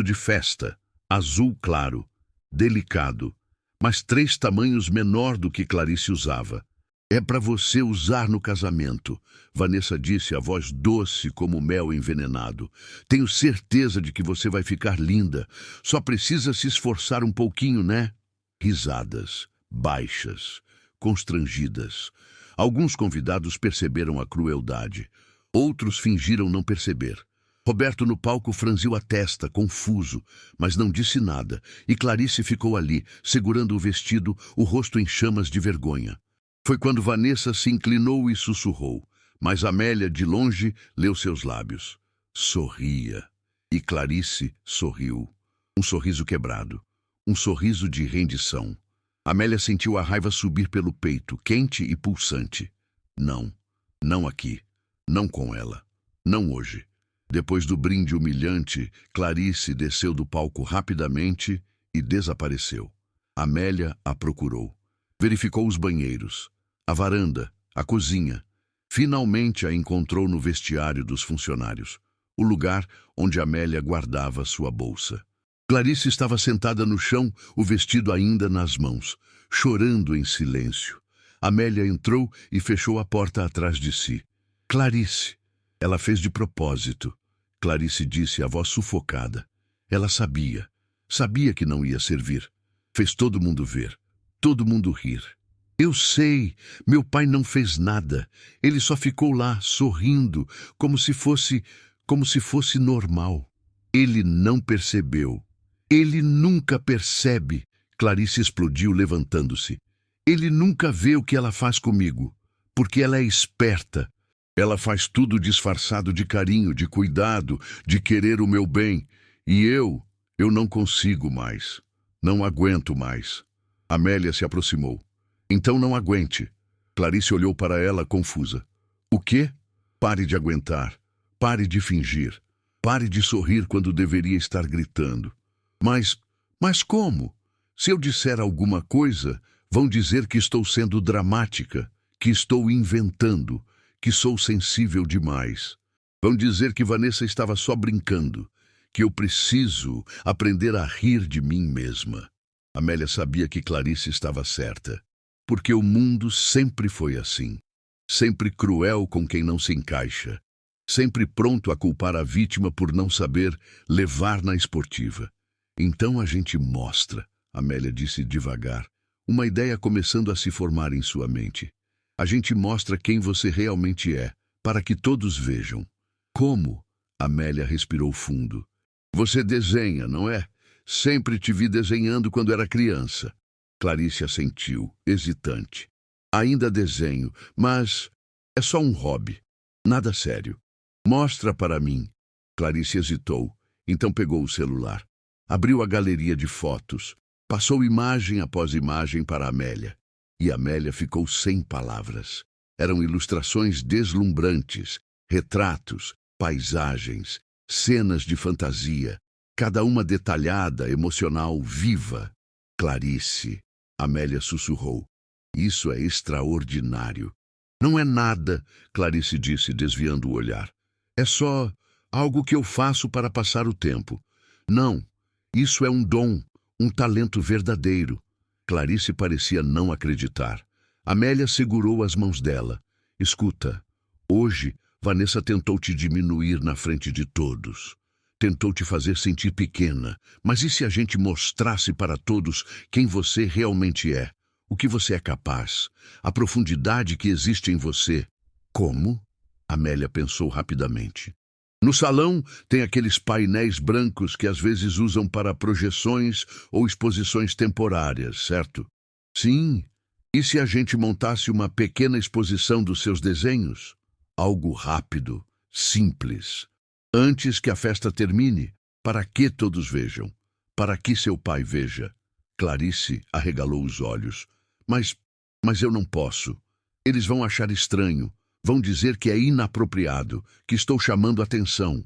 de festa, azul claro, delicado, mas 3 tamanhos menor do que Clarice usava. É para você usar no casamento, Vanessa disse, a voz doce como mel envenenado. Tenho certeza de que você vai ficar linda. Só precisa se esforçar um pouquinho, né? Risadas, baixas, constrangidas. Alguns convidados perceberam a crueldade. Outros fingiram não perceber. Roberto no palco franziu a testa, confuso, mas não disse nada, e Clarice ficou ali, segurando o vestido, o rosto em chamas de vergonha. Foi quando Vanessa se inclinou e sussurrou, mas Amélia, de longe, leu seus lábios. Sorria. E Clarice sorriu. Um sorriso quebrado. Um sorriso de rendição. Amélia sentiu a raiva subir pelo peito, quente e pulsante. Não. Não aqui. Não com ela. Não hoje. Depois do brinde humilhante, Clarice desceu do palco rapidamente e desapareceu. Amélia a procurou. Verificou os banheiros, a varanda, a cozinha. Finalmente a encontrou no vestiário dos funcionários, o lugar onde Amélia guardava sua bolsa. Clarice estava sentada no chão, o vestido ainda nas mãos, chorando em silêncio. Amélia entrou e fechou a porta atrás de si. Clarice. Ela fez de propósito. Clarice disse, a voz sufocada. Ela sabia. Sabia que não ia servir. Fez todo mundo ver. Todo mundo rir. Eu sei. Meu pai não fez nada. Ele só ficou lá, sorrindo, como se fosse normal. Ele não percebeu. Ele nunca percebe. Clarice explodiu, levantando-se. Ele nunca vê o que ela faz comigo, porque ela é esperta. Ela faz tudo disfarçado de carinho, de cuidado, de querer o meu bem. E eu não consigo mais. Não aguento mais. Amélia se aproximou. Então não aguente. Clarice olhou para ela, confusa. O quê? Pare de aguentar. Pare de fingir. Pare de sorrir quando deveria estar gritando. Mas como? Se eu disser alguma coisa, vão dizer que estou sendo dramática, que estou inventando, que sou sensível demais. Vão dizer que Vanessa estava só brincando, que eu preciso aprender a rir de mim mesma. Amélia sabia que Clarice estava certa, porque o mundo sempre foi assim, sempre cruel com quem não se encaixa, sempre pronto a culpar a vítima por não saber levar na esportiva. Então a gente mostra, Amélia disse devagar, uma ideia começando a se formar em sua mente. A gente mostra quem você realmente é, para que todos vejam. Como? Amélia respirou fundo. Você desenha, não é? Sempre te vi desenhando quando era criança. Clarice assentiu, hesitante. Ainda desenho, mas é só um hobby. Nada sério. Mostra para mim. Clarice hesitou, então pegou o celular. Abriu a galeria de fotos. Passou imagem após imagem para Amélia. E Amélia ficou sem palavras. Eram ilustrações deslumbrantes, retratos, paisagens, cenas de fantasia, cada uma detalhada, emocional, viva. Clarice, Amélia sussurrou. Isso é extraordinário. Não é nada, Clarice disse, desviando o olhar. É só algo que eu faço para passar o tempo. Não, isso é um dom, um talento verdadeiro. Clarice parecia não acreditar. Amélia segurou as mãos dela. Escuta, hoje Vanessa tentou te diminuir na frente de todos. Tentou te fazer sentir pequena. Mas e se a gente mostrasse para todos quem você realmente é? O que você é capaz? A profundidade que existe em você? Como? Amélia pensou rapidamente. No salão tem aqueles painéis brancos que às vezes usam para projeções ou exposições temporárias, certo? Sim. E se a gente montasse uma pequena exposição dos seus desenhos? Algo rápido, simples. Antes que a festa termine, para que todos vejam? Para que seu pai veja? Clarice arregalou os olhos. Mas eu não posso. Eles vão achar estranho. Vão dizer que é inapropriado, que estou chamando atenção.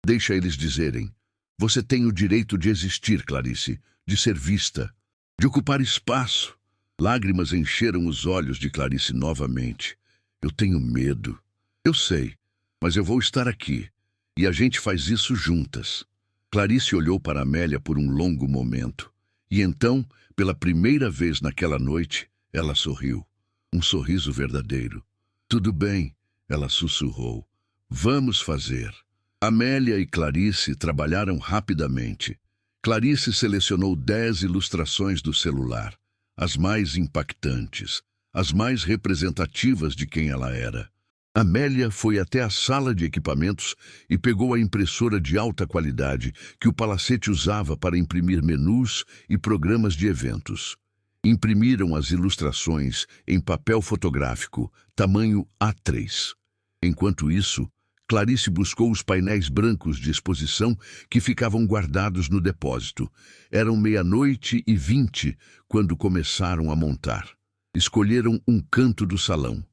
Deixa eles dizerem. Você tem o direito de existir, Clarice, de ser vista, de ocupar espaço. Lágrimas encheram os olhos de Clarice novamente. Eu tenho medo. Eu sei, mas eu vou estar aqui. E a gente faz isso juntas. Clarice olhou para Amélia por um longo momento. E então, pela primeira vez naquela noite, ela sorriu. Um sorriso verdadeiro. Tudo bem, ela sussurrou. Vamos fazer. Amélia e Clarice trabalharam rapidamente. Clarice selecionou 10 ilustrações do celular, as mais impactantes, as mais representativas de quem ela era. Amélia foi até a sala de equipamentos e pegou a impressora de alta qualidade que o palacete usava para imprimir menus e programas de eventos. Imprimiram as ilustrações em papel fotográfico, tamanho A3. Enquanto isso, Clarice buscou os painéis brancos de exposição que ficavam guardados no depósito. Eram 00:20 quando começaram a montar. Escolheram um canto do salão.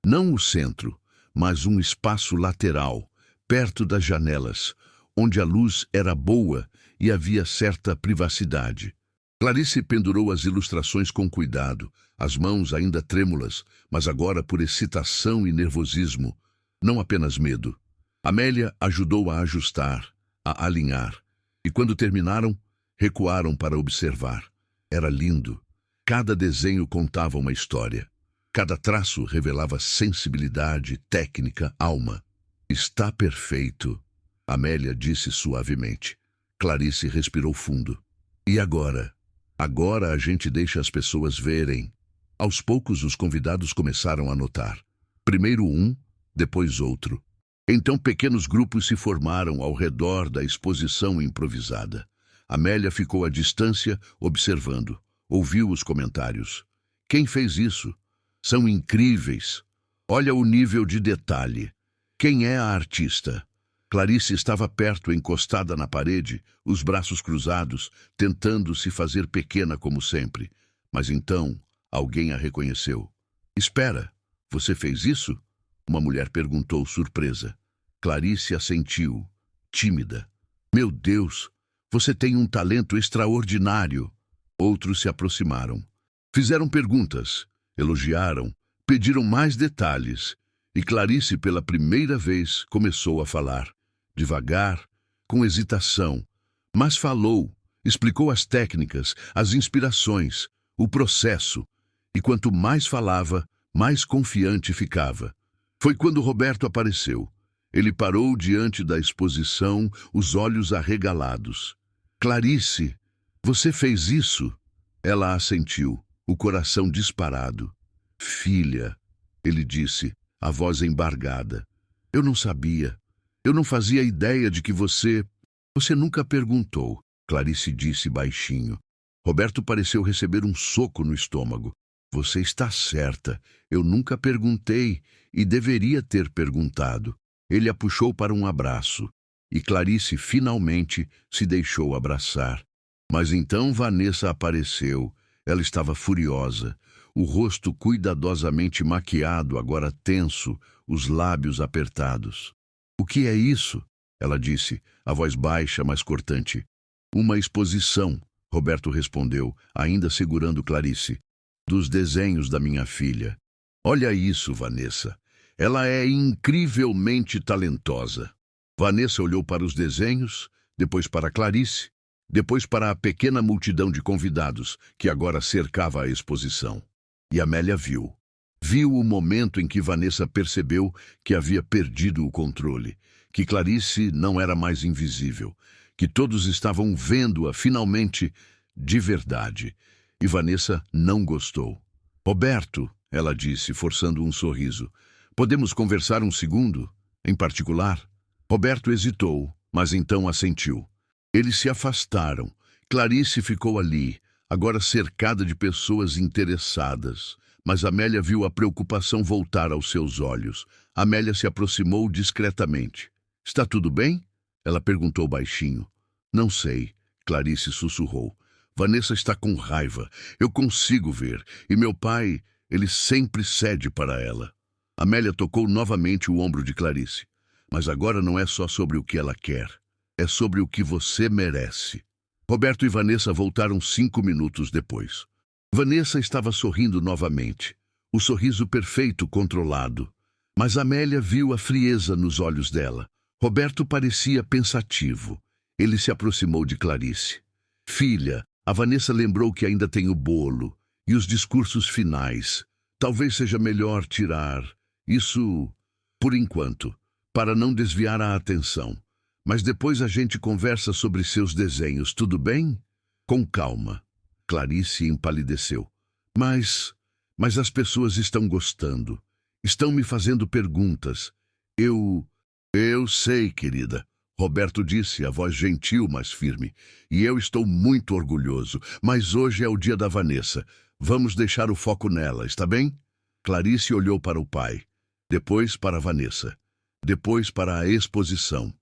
Não o centro, mas um espaço lateral, perto das janelas, onde a luz era boa e havia certa privacidade. Clarice pendurou as ilustrações com cuidado, as mãos ainda trêmulas, mas agora por excitação e nervosismo, não apenas medo. Amélia ajudou a ajustar, a alinhar, e quando terminaram, recuaram para observar. Era lindo. Cada desenho contava uma história. Cada traço revelava sensibilidade, técnica, alma. Está perfeito, Amélia disse suavemente. Clarice respirou fundo. E agora? Agora a gente deixa as pessoas verem. Aos poucos os convidados começaram a notar. Primeiro um, depois outro. Então pequenos grupos se formaram ao redor da exposição improvisada. Amélia ficou à distância, observando. Ouviu os comentários. Quem fez isso? São incríveis. Olha o nível de detalhe. Quem é a artista? Clarice estava perto, encostada na parede, os braços cruzados, tentando se fazer pequena como sempre. Mas então, alguém a reconheceu. Espera, você fez isso? Uma mulher perguntou, surpresa. Clarice assentiu, tímida. Meu Deus, você tem um talento extraordinário. Outros se aproximaram. Fizeram perguntas, elogiaram, pediram mais detalhes. E Clarice, pela primeira vez, começou a falar. Devagar, com hesitação. Mas falou, explicou as técnicas, as inspirações, o processo. E quanto mais falava, mais confiante ficava. Foi quando Roberto apareceu. Ele parou diante da exposição, os olhos arregalados. Clarice, você fez isso? Ela assentiu, o coração disparado. Filha, ele disse, a voz embargada. Eu não sabia. Eu não fazia ideia de que você... Você nunca perguntou, Clarice disse baixinho. Roberto pareceu receber um soco no estômago. Você está certa. Eu nunca perguntei e deveria ter perguntado. Ele a puxou para um abraço. E Clarice finalmente se deixou abraçar. Mas então Vanessa apareceu. Ela estava furiosa. O rosto cuidadosamente maquiado, agora tenso, os lábios apertados. O que é isso? Ela disse, a voz baixa, mas cortante. Uma exposição, Roberto respondeu, ainda segurando Clarice. Dos desenhos da minha filha. Olha isso, Vanessa. Ela é incrivelmente talentosa. Vanessa olhou para os desenhos, depois para Clarice, depois para a pequena multidão de convidados que agora cercava a exposição. E Amélia viu. Viu o momento em que Vanessa percebeu que havia perdido o controle, que Clarice não era mais invisível, que todos estavam vendo-a finalmente de verdade. E Vanessa não gostou. Roberto, ela disse, forçando um sorriso, podemos conversar um segundo, em particular? Roberto hesitou, mas então assentiu. Eles se afastaram. Clarice ficou ali, agora cercada de pessoas interessadas. Mas Amélia viu a preocupação voltar aos seus olhos. Amélia se aproximou discretamente. Está tudo bem? Ela perguntou baixinho. Não sei, Clarice sussurrou. Vanessa está com raiva. Eu consigo ver. E meu pai, ele sempre cede para ela. Amélia tocou novamente o ombro de Clarice. Mas agora não é só sobre o que ela quer. É sobre o que você merece. Roberto e Vanessa voltaram 5 minutos depois. Vanessa estava sorrindo novamente. O sorriso perfeito, controlado. Mas Amélia viu a frieza nos olhos dela. Roberto parecia pensativo. Ele se aproximou de Clarice. Filha, a Vanessa lembrou que ainda tem o bolo e os discursos finais. Talvez seja melhor tirar isso por enquanto, para não desviar a atenção. Mas depois a gente conversa sobre seus desenhos, tudo bem? Com calma. Clarice empalideceu. Mas as pessoas estão gostando. Estão me fazendo perguntas. Eu sei, querida. Roberto disse, a voz gentil, mas firme. E eu estou muito orgulhoso. Mas hoje é o dia da Vanessa. Vamos deixar o foco nela, está bem? Clarice olhou para o pai. Depois para Vanessa. Depois para a exposição.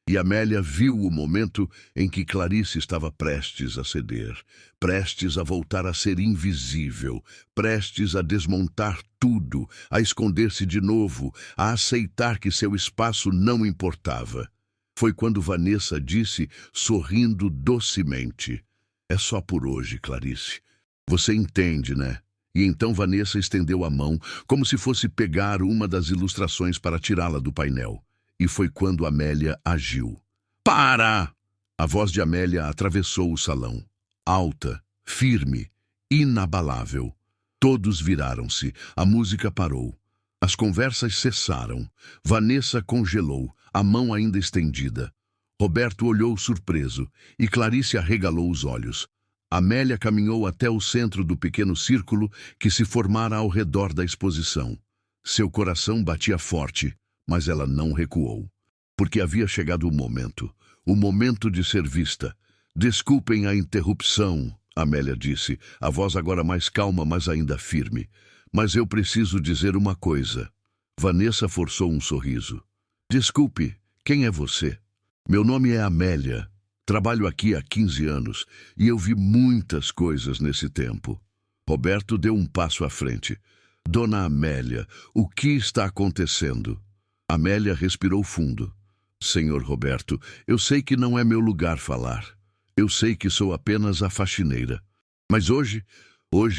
E Amélia viu o momento em que Clarice estava prestes a ceder, prestes a voltar a ser invisível, prestes a desmontar tudo, a esconder-se de novo, a aceitar que seu espaço não importava. Foi quando Vanessa disse, sorrindo docemente: "É só por hoje, Clarice. Você entende, né?" E então Vanessa estendeu a mão, como se fosse pegar uma das ilustrações para tirá-la do painel. E foi quando Amélia agiu. "Para!" A voz de Amélia atravessou o salão. Alta, firme, inabalável. Todos viraram-se. A música parou. As conversas cessaram. Vanessa congelou, a mão ainda estendida. Roberto olhou surpreso e Clarice arregalou os olhos. Amélia caminhou até o centro do pequeno círculo que se formara ao redor da exposição. Seu coração batia forte, mas ela não recuou, porque havia chegado o momento de ser vista. "Desculpem a interrupção", Amélia disse, a voz agora mais calma, mas ainda firme. "Mas eu preciso dizer uma coisa." Vanessa forçou um sorriso. "Desculpe, quem é você?" "Meu nome é Amélia. Trabalho aqui há 15 anos e eu vi muitas coisas nesse tempo." Roberto deu um passo à frente. "Dona Amélia, o que está acontecendo?" Amélia respirou fundo. "Senhor Roberto, eu sei que não é meu lugar falar. Eu sei que sou apenas a faxineira. Mas hoje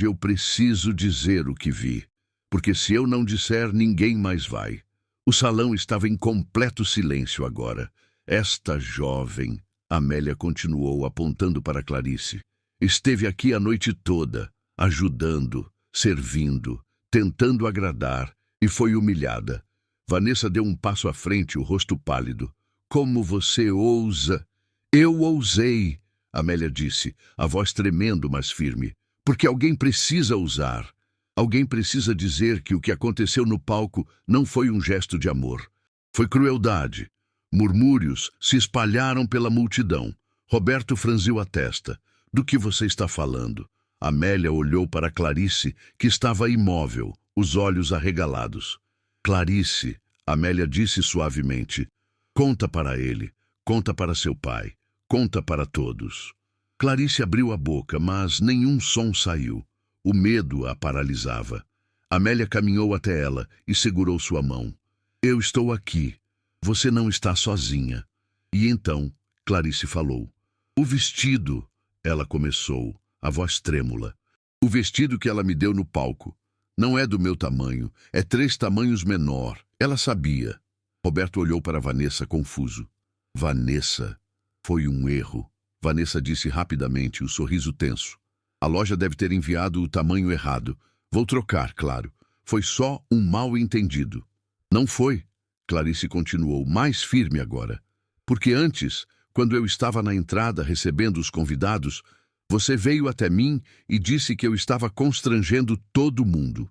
eu preciso dizer o que vi. Porque se eu não disser, ninguém mais vai." O salão estava em completo silêncio agora. "Esta jovem," Amélia continuou apontando para Clarice, "esteve aqui a noite toda, ajudando, servindo, tentando agradar, e foi humilhada." Vanessa deu um passo à frente, o rosto pálido. "Como você ousa?" "Eu ousei," Amélia disse, a voz tremendo, mas firme. "Porque alguém precisa ousar. Alguém precisa dizer que o que aconteceu no palco não foi um gesto de amor. Foi crueldade." Murmúrios se espalharam pela multidão. Roberto franziu a testa. "Do que você está falando?" Amélia olhou para Clarice, que estava imóvel, os olhos arregalados. "Clarice," Amélia disse suavemente, "conta para ele, conta para seu pai, conta para todos." Clarice abriu a boca, mas nenhum som saiu. O medo a paralisava. Amélia caminhou até ela e segurou sua mão. "Eu estou aqui. Você não está sozinha." E então, Clarice falou. "O vestido," ela começou, a voz trêmula. "O vestido que ela me deu no palco. Não é do meu tamanho, é 3 tamanhos menor." Ela sabia. Roberto olhou para Vanessa confuso. "Vanessa, foi um erro." Vanessa disse rapidamente, o sorriso tenso. "A loja deve ter enviado o tamanho errado. Vou trocar, claro. Foi só um mal-entendido." "Não foi," Clarice continuou, mais firme agora. "Porque antes, quando eu estava na entrada recebendo os convidados, você veio até mim e disse que eu estava constrangendo todo mundo.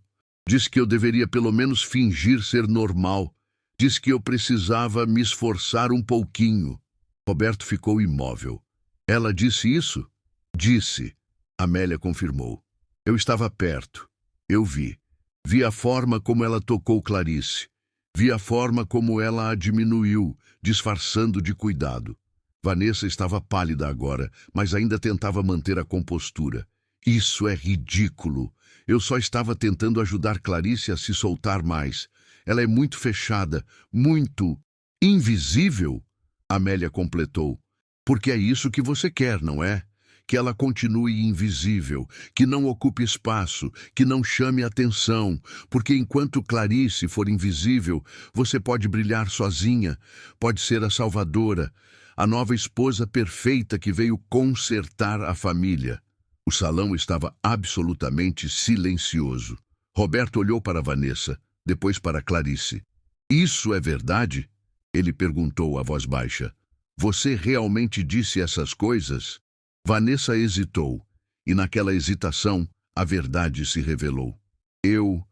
Disse que eu deveria pelo menos fingir ser normal. Disse que eu precisava me esforçar um pouquinho." Roberto ficou imóvel. "Ela disse isso?" "Disse," Amélia confirmou. "Eu estava perto. Eu vi. Vi a forma como ela tocou Clarice. Vi a forma como ela a diminuiu, disfarçando de cuidado." Vanessa estava pálida agora, mas ainda tentava manter a compostura. "Isso é ridículo. Eu só estava tentando ajudar Clarice a se soltar mais. Ela é muito fechada, muito invisível," Amélia completou. "Porque é isso que você quer, não é? que ela continue invisível, que não ocupe espaço, que não chame atenção, porque enquanto Clarice for invisível, você pode brilhar sozinha, pode ser a salvadora, a nova esposa perfeita que veio consertar a família. O salão estava absolutamente silencioso. Roberto olhou para Vanessa, depois para Clarice. "Isso é verdade?" Ele perguntou a voz baixa. "Você realmente disse essas coisas?" Vanessa hesitou, e naquela hesitação, a verdade se revelou. Eu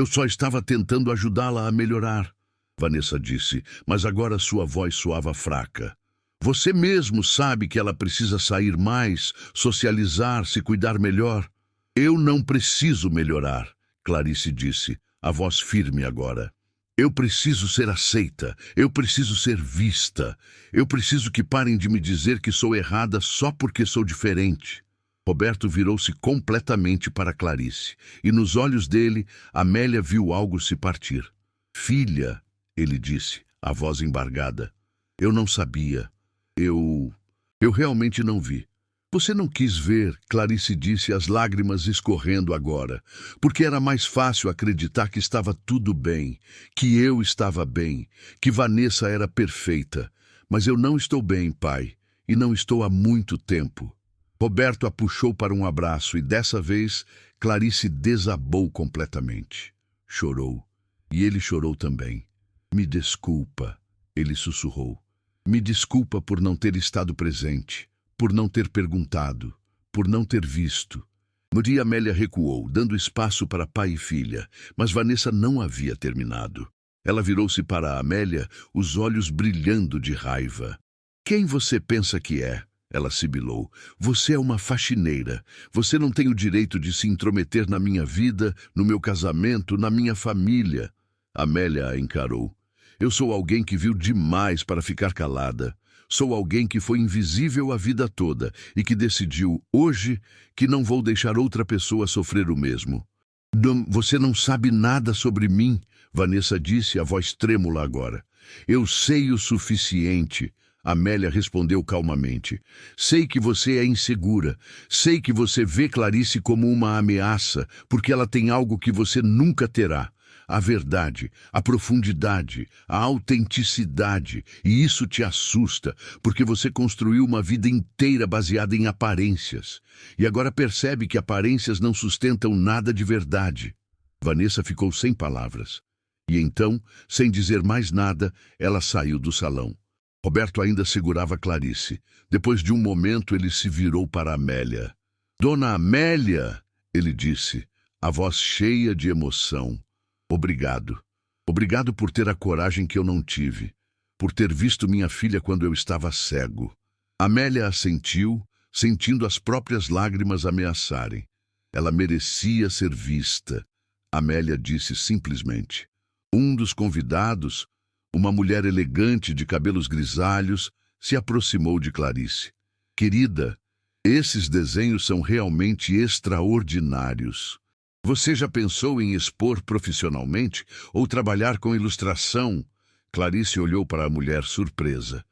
só estava tentando ajudá-la a melhorar", Vanessa disse, mas agora sua voz soava fraca. "Você mesmo sabe que ela precisa sair mais, socializar, se cuidar melhor." "Eu não preciso melhorar", Clarice disse, a voz firme agora. "Eu preciso ser aceita, eu preciso ser vista, eu preciso que parem de me dizer que sou errada só porque sou diferente." Roberto virou-se completamente para Clarice, e nos olhos dele, Amélia viu algo se partir. "Filha", ele disse, a voz embargada, "eu não sabia. Eu realmente não vi." "Você não quis ver", Clarice disse, as lágrimas escorrendo agora, "porque era mais fácil acreditar que estava tudo bem, que eu estava bem, que Vanessa era perfeita. Mas eu não estou bem, pai, e não estou há muito tempo." Roberto a puxou para um abraço e dessa vez Clarice desabou completamente. Chorou, e ele chorou também. "Me desculpa", ele sussurrou. "Me desculpa por não ter estado presente, por não ter perguntado, por não ter visto." Maria Amélia recuou, dando espaço para pai e filha, mas Vanessa não havia terminado. Ela virou-se para a Amélia, os olhos brilhando de raiva. "Quem você pensa que é?" ela sibilou. "Você é uma faxineira. Você não tem o direito de se intrometer na minha vida, no meu casamento, na minha família." Amélia a encarou. "Eu sou alguém que viu demais para ficar calada. Sou alguém que foi invisível a vida toda e que decidiu, hoje, que não vou deixar outra pessoa sofrer o mesmo." Você não sabe nada sobre mim", Vanessa disse, a voz trêmula agora. "Eu sei o suficiente", Amélia respondeu calmamente. "Sei que você é insegura. Sei que você vê Clarice como uma ameaça, porque ela tem algo que você nunca terá. A verdade, a profundidade, a autenticidade, e isso te assusta, porque você construiu uma vida inteira baseada em aparências, e agora percebe que aparências não sustentam nada de verdade." Vanessa ficou sem palavras, e então, sem dizer mais nada, ela saiu do salão. Roberto ainda segurava Clarice. Depois de um momento, ele se virou para Amélia. "Dona Amélia", ele disse, a voz cheia de emoção. "Obrigado. Obrigado por ter a coragem que eu não tive, por ter visto minha filha quando eu estava cego." Amélia assentiu, sentindo as próprias lágrimas ameaçarem. Ela merecia ser vista. Amélia disse simplesmente. Um dos convidados, uma mulher elegante de cabelos grisalhos, se aproximou de Clarice. "Querida, esses desenhos são realmente extraordinários. Você já pensou em expor profissionalmente ou trabalhar com ilustração?" Clarice olhou para a mulher surpresa.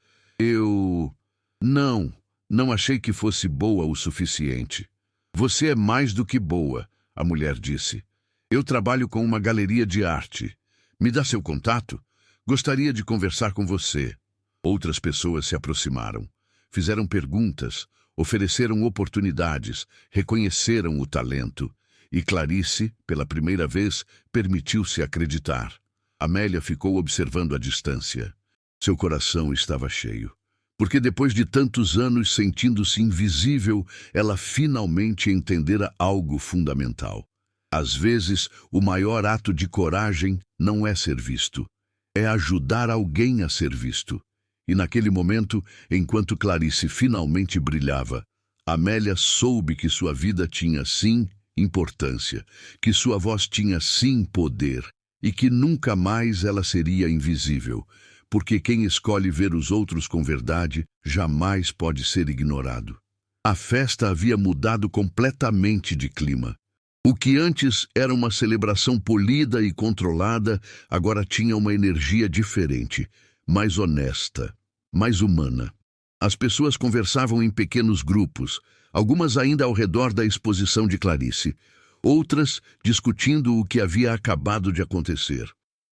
Não achei que fosse boa o suficiente." "Você é mais do que boa", a mulher disse. "Eu trabalho com uma galeria de arte. Me dá seu contato? Gostaria de conversar com você." Outras pessoas se aproximaram. Fizeram perguntas, ofereceram oportunidades, reconheceram o talento. E Clarice, pela primeira vez, permitiu-se acreditar. Amélia ficou observando à distância. Seu coração estava cheio. Porque depois de tantos anos sentindo-se invisível, ela finalmente entendera algo fundamental. Às vezes, o maior ato de coragem não é ser visto. É ajudar alguém a ser visto. E naquele momento, enquanto Clarice finalmente brilhava, Amélia soube que sua vida tinha, sim, importância, que sua voz tinha, sim, poder, e que nunca mais ela seria invisível, porque quem escolhe ver os outros com verdade jamais pode ser ignorado. A festa havia mudado completamente de clima. O que antes era uma celebração polida e controlada, agora tinha uma energia diferente, mais honesta, mais humana. As pessoas conversavam em pequenos grupos. algumas ainda ao redor da exposição de Clarice, outras discutindo o que havia acabado de acontecer.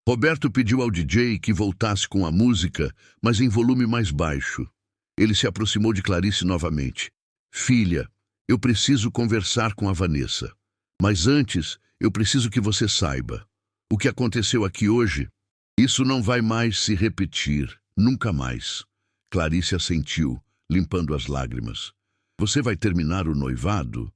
Roberto pediu ao DJ que voltasse com a música, mas em volume mais baixo. Ele se aproximou de Clarice novamente. Filha, eu preciso conversar com a Vanessa. Mas antes, eu preciso que você saiba. O que aconteceu aqui hoje, isso não vai mais se repetir, nunca mais. Clarice assentiu, limpando as lágrimas. Você vai terminar o noivado?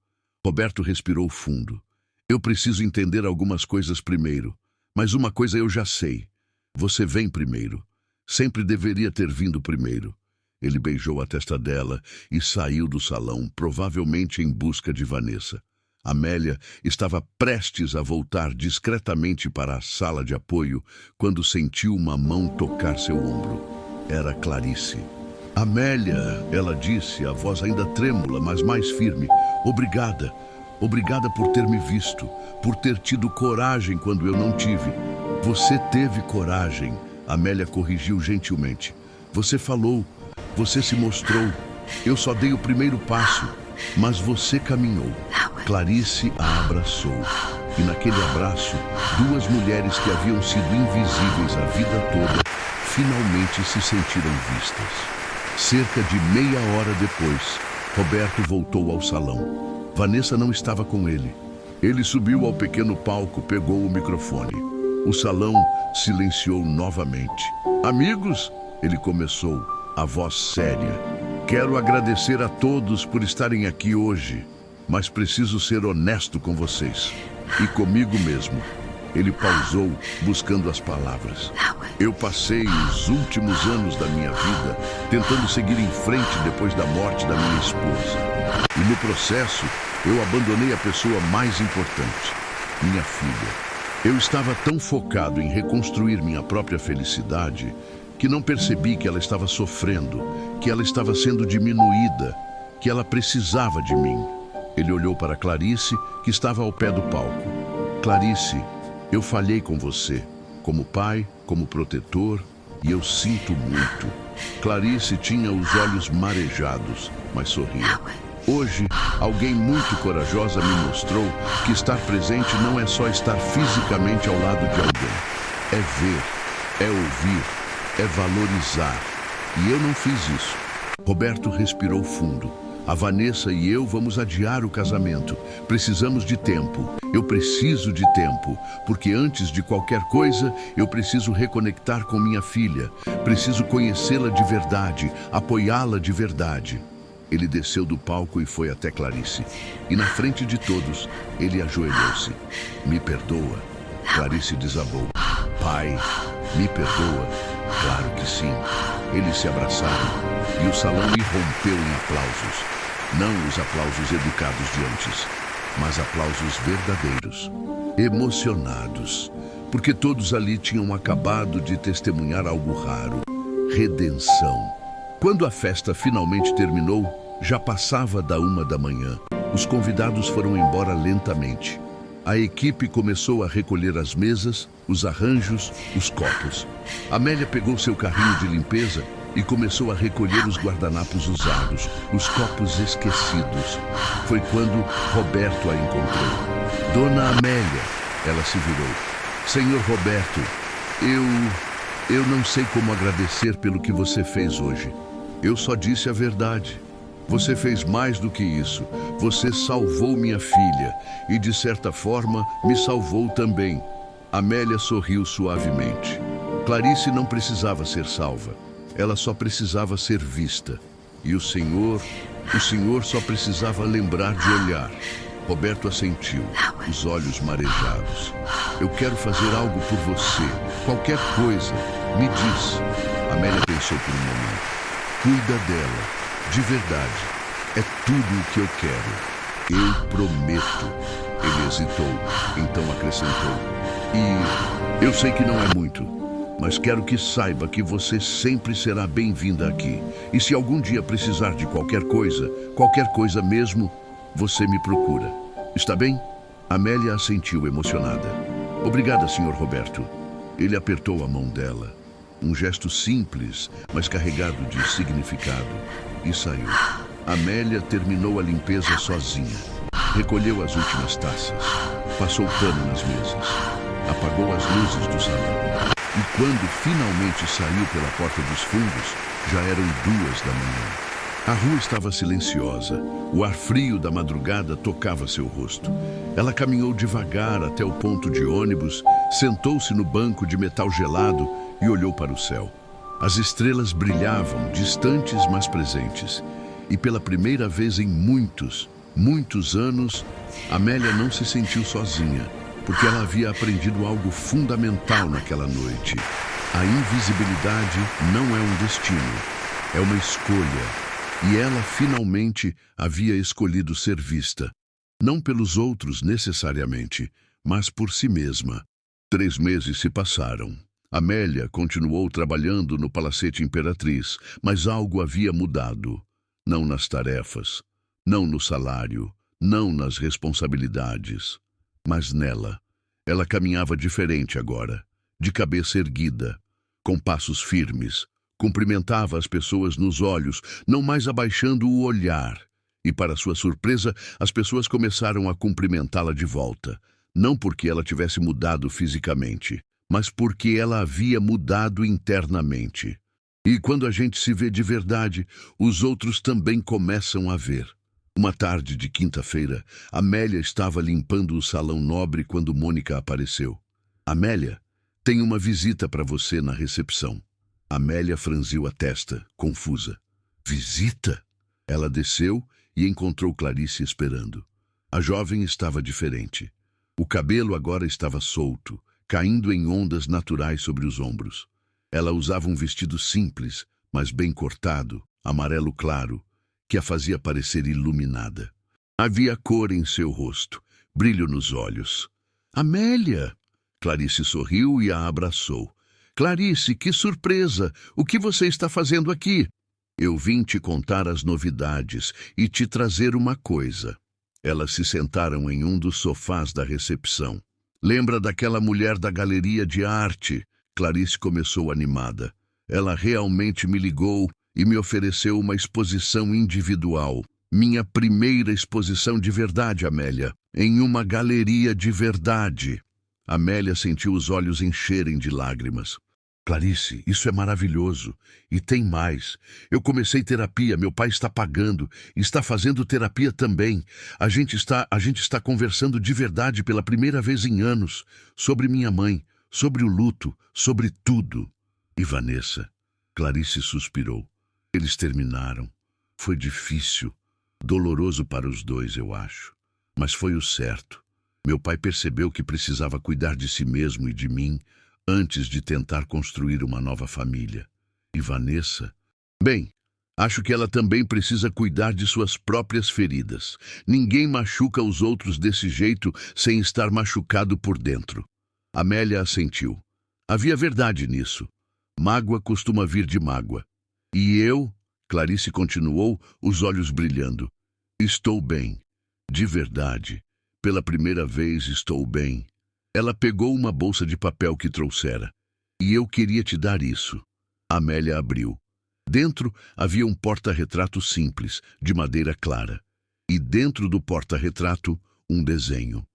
Roberto respirou fundo. Eu preciso entender algumas coisas primeiro. Mas uma coisa eu já sei. Você vem primeiro. Sempre deveria ter vindo primeiro. Ele beijou a testa dela e saiu do salão, provavelmente em busca de Vanessa. Amélia estava prestes a voltar discretamente para a sala de apoio quando sentiu uma mão tocar seu ombro. Era Clarice. Amélia, ela disse, a voz ainda trêmula, mas mais firme. Obrigada. Obrigada por ter me visto, por ter tido coragem quando eu não tive. Você teve coragem, Amélia corrigiu gentilmente. Você falou, você se mostrou. Eu só dei o primeiro passo, mas você caminhou. Clarice a abraçou. E naquele abraço, duas mulheres que haviam sido invisíveis a vida toda, finalmente se sentiram vistas. Cerca de meia hora depois, Roberto voltou ao salão. Vanessa não estava com ele. Ele subiu ao pequeno palco, pegou o microfone. O salão silenciou novamente. Amigos, ele começou, a voz séria. Quero agradecer a todos por estarem aqui hoje, mas preciso ser honesto com vocês. E comigo mesmo. Ele pausou, buscando as palavras. Eu passei os últimos anos da minha vida tentando seguir em frente depois da morte da minha esposa. E no processo, eu abandonei a pessoa mais importante, minha filha. Eu estava tão focado em reconstruir minha própria felicidade que não percebi que ela estava sofrendo, que ela estava sendo diminuída, que ela precisava de mim. Ele olhou para Clarice, que estava ao pé do palco. Clarice, eu falhei com você, como pai, como protetor, e eu sinto muito. Clarice tinha os olhos marejados, mas sorria. Hoje, alguém muito corajosa me mostrou que estar presente não é só estar fisicamente ao lado de alguém. É ver, é ouvir, é valorizar. E eu não fiz isso. Roberto respirou fundo. A Vanessa e eu vamos adiar o casamento. Precisamos de tempo. Eu preciso de tempo, porque antes de qualquer coisa, eu preciso reconectar com minha filha. Preciso conhecê-la de verdade, apoiá-la de verdade. Ele desceu do palco e foi até Clarice. E na frente de todos, ele ajoelhou-se. Me perdoa. Clarice desabou. Pai, me perdoa. Claro que sim. Eles se abraçaram e o salão irrompeu em aplausos. Não os aplausos educados de antes, mas aplausos verdadeiros, emocionados, porque todos ali tinham acabado de testemunhar algo raro: redenção. Quando a festa finalmente terminou, já passava da 1 da manhã. Os convidados foram embora lentamente. A equipe começou a recolher as mesas, os arranjos, os copos. Amélia pegou seu carrinho de limpeza e começou a recolher os guardanapos usados, os copos esquecidos. Foi quando Roberto a encontrou. Dona Amélia, ela se virou. Senhor Roberto, eu não sei como agradecer pelo que você fez hoje. Eu só disse a verdade. Você fez mais do que isso. Você salvou minha filha e, de certa forma, me salvou também. Amélia sorriu suavemente. Clarice não precisava ser salva. Ela só precisava ser vista. E o senhor só precisava lembrar de olhar. Roberto assentiu, os olhos marejados. Eu quero fazer algo por você. Qualquer coisa. Me diz. Amélia pensou por um momento. Cuida dela. De verdade, é tudo o que eu quero. Eu prometo. Ele hesitou, então acrescentou. E eu sei que não é muito, mas quero que saiba que você sempre será bem-vinda aqui. E se algum dia precisar de qualquer coisa mesmo, você me procura. Está bem? Amélia assentiu emocionada. Obrigada, Sr. Roberto. Ele apertou a mão dela. Um gesto simples, mas carregado de significado. E saiu. Amélia terminou a limpeza sozinha. Recolheu as últimas taças, passou pano nas mesas, apagou as luzes do salão. E quando finalmente saiu pela porta dos fundos, já eram 2 da manhã. A rua estava silenciosa. O ar frio da madrugada tocava seu rosto. Ela caminhou devagar até o ponto de ônibus, sentou-se no banco de metal gelado e olhou para o céu. As estrelas brilhavam, distantes mas presentes. E pela primeira vez em muitos anos, Amélia não se sentiu sozinha, porque ela havia aprendido algo fundamental naquela noite. A invisibilidade não é um destino, é uma escolha. E ela finalmente havia escolhido ser vista, não pelos outros necessariamente, mas por si mesma. 3 meses se passaram. Amélia continuou trabalhando no Palacete Imperatriz, mas algo havia mudado. Não nas tarefas, não no salário, não nas responsabilidades, mas nela. Ela caminhava diferente agora, de cabeça erguida, com passos firmes. Cumprimentava as pessoas nos olhos, não mais abaixando o olhar. E, para sua surpresa, as pessoas começaram a cumprimentá-la de volta. Não porque ela tivesse mudado fisicamente, mas porque ela havia mudado internamente. E quando a gente se vê de verdade, os outros também começam a ver. Uma tarde de quinta-feira, Amélia estava limpando o salão nobre quando Mônica apareceu. Amélia, tem uma visita para você na recepção. Amélia franziu a testa, confusa. Visita? Ela desceu e encontrou Clarice esperando. A jovem estava diferente. O cabelo agora estava solto, caindo em ondas naturais sobre os ombros. Ela usava um vestido simples, mas bem cortado, amarelo claro, que a fazia parecer iluminada. Havia cor em seu rosto, brilho nos olhos. Amélia! Clarice sorriu e a abraçou. Clarice, que surpresa! O que você está fazendo aqui? Eu vim te contar as novidades e te trazer uma coisa. Elas se sentaram em um dos sofás da recepção. Lembra daquela mulher da galeria de arte? Clarice começou animada. Ela realmente me ligou e me ofereceu uma exposição individual. Minha primeira exposição de verdade, Amélia. Em uma galeria de verdade. Amélia sentiu os olhos encherem de lágrimas. Clarice, isso é maravilhoso. E tem mais. Eu comecei terapia, meu pai está pagando. Está fazendo terapia também. A gente está conversando de verdade pela primeira vez em anos. Sobre minha mãe, sobre o luto, sobre tudo. E Vanessa? Clarice suspirou. Eles terminaram. Foi difícil. Doloroso para os dois, eu acho. Mas foi o certo. Meu pai percebeu que precisava cuidar de si mesmo e de mim antes de tentar construir uma nova família. E Vanessa? Bem, acho que ela também precisa cuidar de suas próprias feridas. Ninguém machuca os outros desse jeito sem estar machucado por dentro. Amélia assentiu. Havia verdade nisso. Mágoa costuma vir de mágoa. E eu, Clarice continuou, os olhos brilhando. Estou bem. De verdade. Pela primeira vez estou bem. Ela pegou uma bolsa de papel que trouxera. E eu queria te dar isso. Amélia abriu. Dentro havia um porta-retrato simples, de madeira clara. E dentro do porta-retrato, um desenho.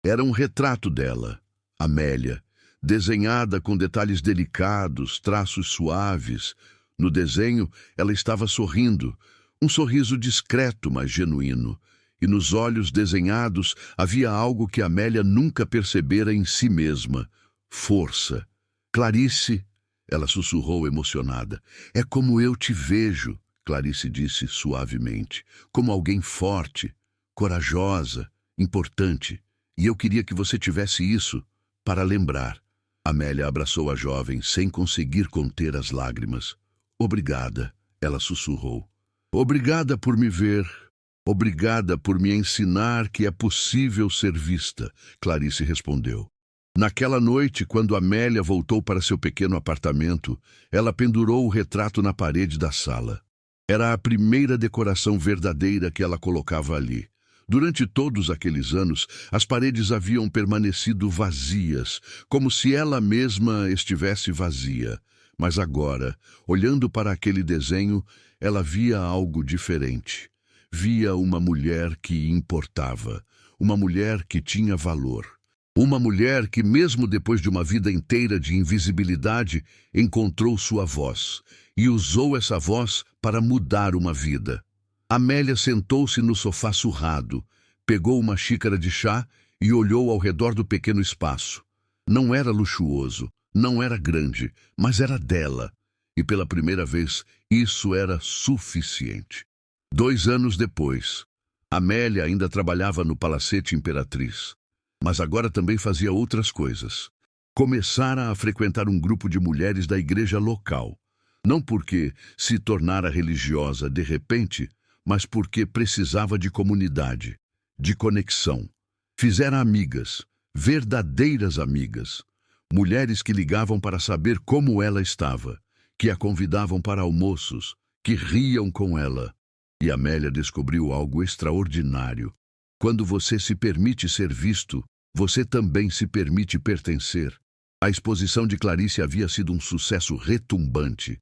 Era um retrato dela, Amélia, desenhada com detalhes delicados, traços suaves. No desenho, ela estava sorrindo, um sorriso discreto, mas genuíno. E nos olhos desenhados havia algo que Amélia nunca percebera em si mesma. Força. Clarice, ela sussurrou emocionada. É como eu te vejo, Clarice disse suavemente. Como alguém forte, corajosa, importante. E eu queria que você tivesse isso para lembrar. Amélia abraçou a jovem sem conseguir conter as lágrimas. Obrigada, ela sussurrou. Obrigada por me ver. Obrigada por me ensinar que é possível ser vista, Clarice respondeu. Naquela noite, quando Amélia voltou para seu pequeno apartamento, ela pendurou o retrato na parede da sala. Era a primeira decoração verdadeira que ela colocava ali. Durante todos aqueles anos, as paredes haviam permanecido vazias, como se ela mesma estivesse vazia. Mas agora, olhando para aquele desenho, ela via algo diferente. via uma mulher que importava, uma mulher que tinha valor. Uma mulher que, mesmo depois de uma vida inteira de invisibilidade, encontrou sua voz e usou essa voz para mudar uma vida. Amélia sentou-se no sofá surrado, pegou uma xícara de chá e olhou ao redor do pequeno espaço. Não era luxuoso, não era grande, mas era dela. E pela primeira vez, isso era suficiente. 2 anos depois, Amélia ainda trabalhava no Palacete Imperatriz, mas agora também fazia outras coisas. Começara a frequentar um grupo de mulheres da igreja local. Não porque se tornara religiosa de repente, mas porque precisava de comunidade, de conexão. Fizera amigas, verdadeiras amigas. Mulheres que ligavam para saber como ela estava, que a convidavam para almoços, que riam com ela. E Amélia descobriu algo extraordinário. Quando você se permite ser visto, você também se permite pertencer. A exposição de Clarice havia sido um sucesso retumbante.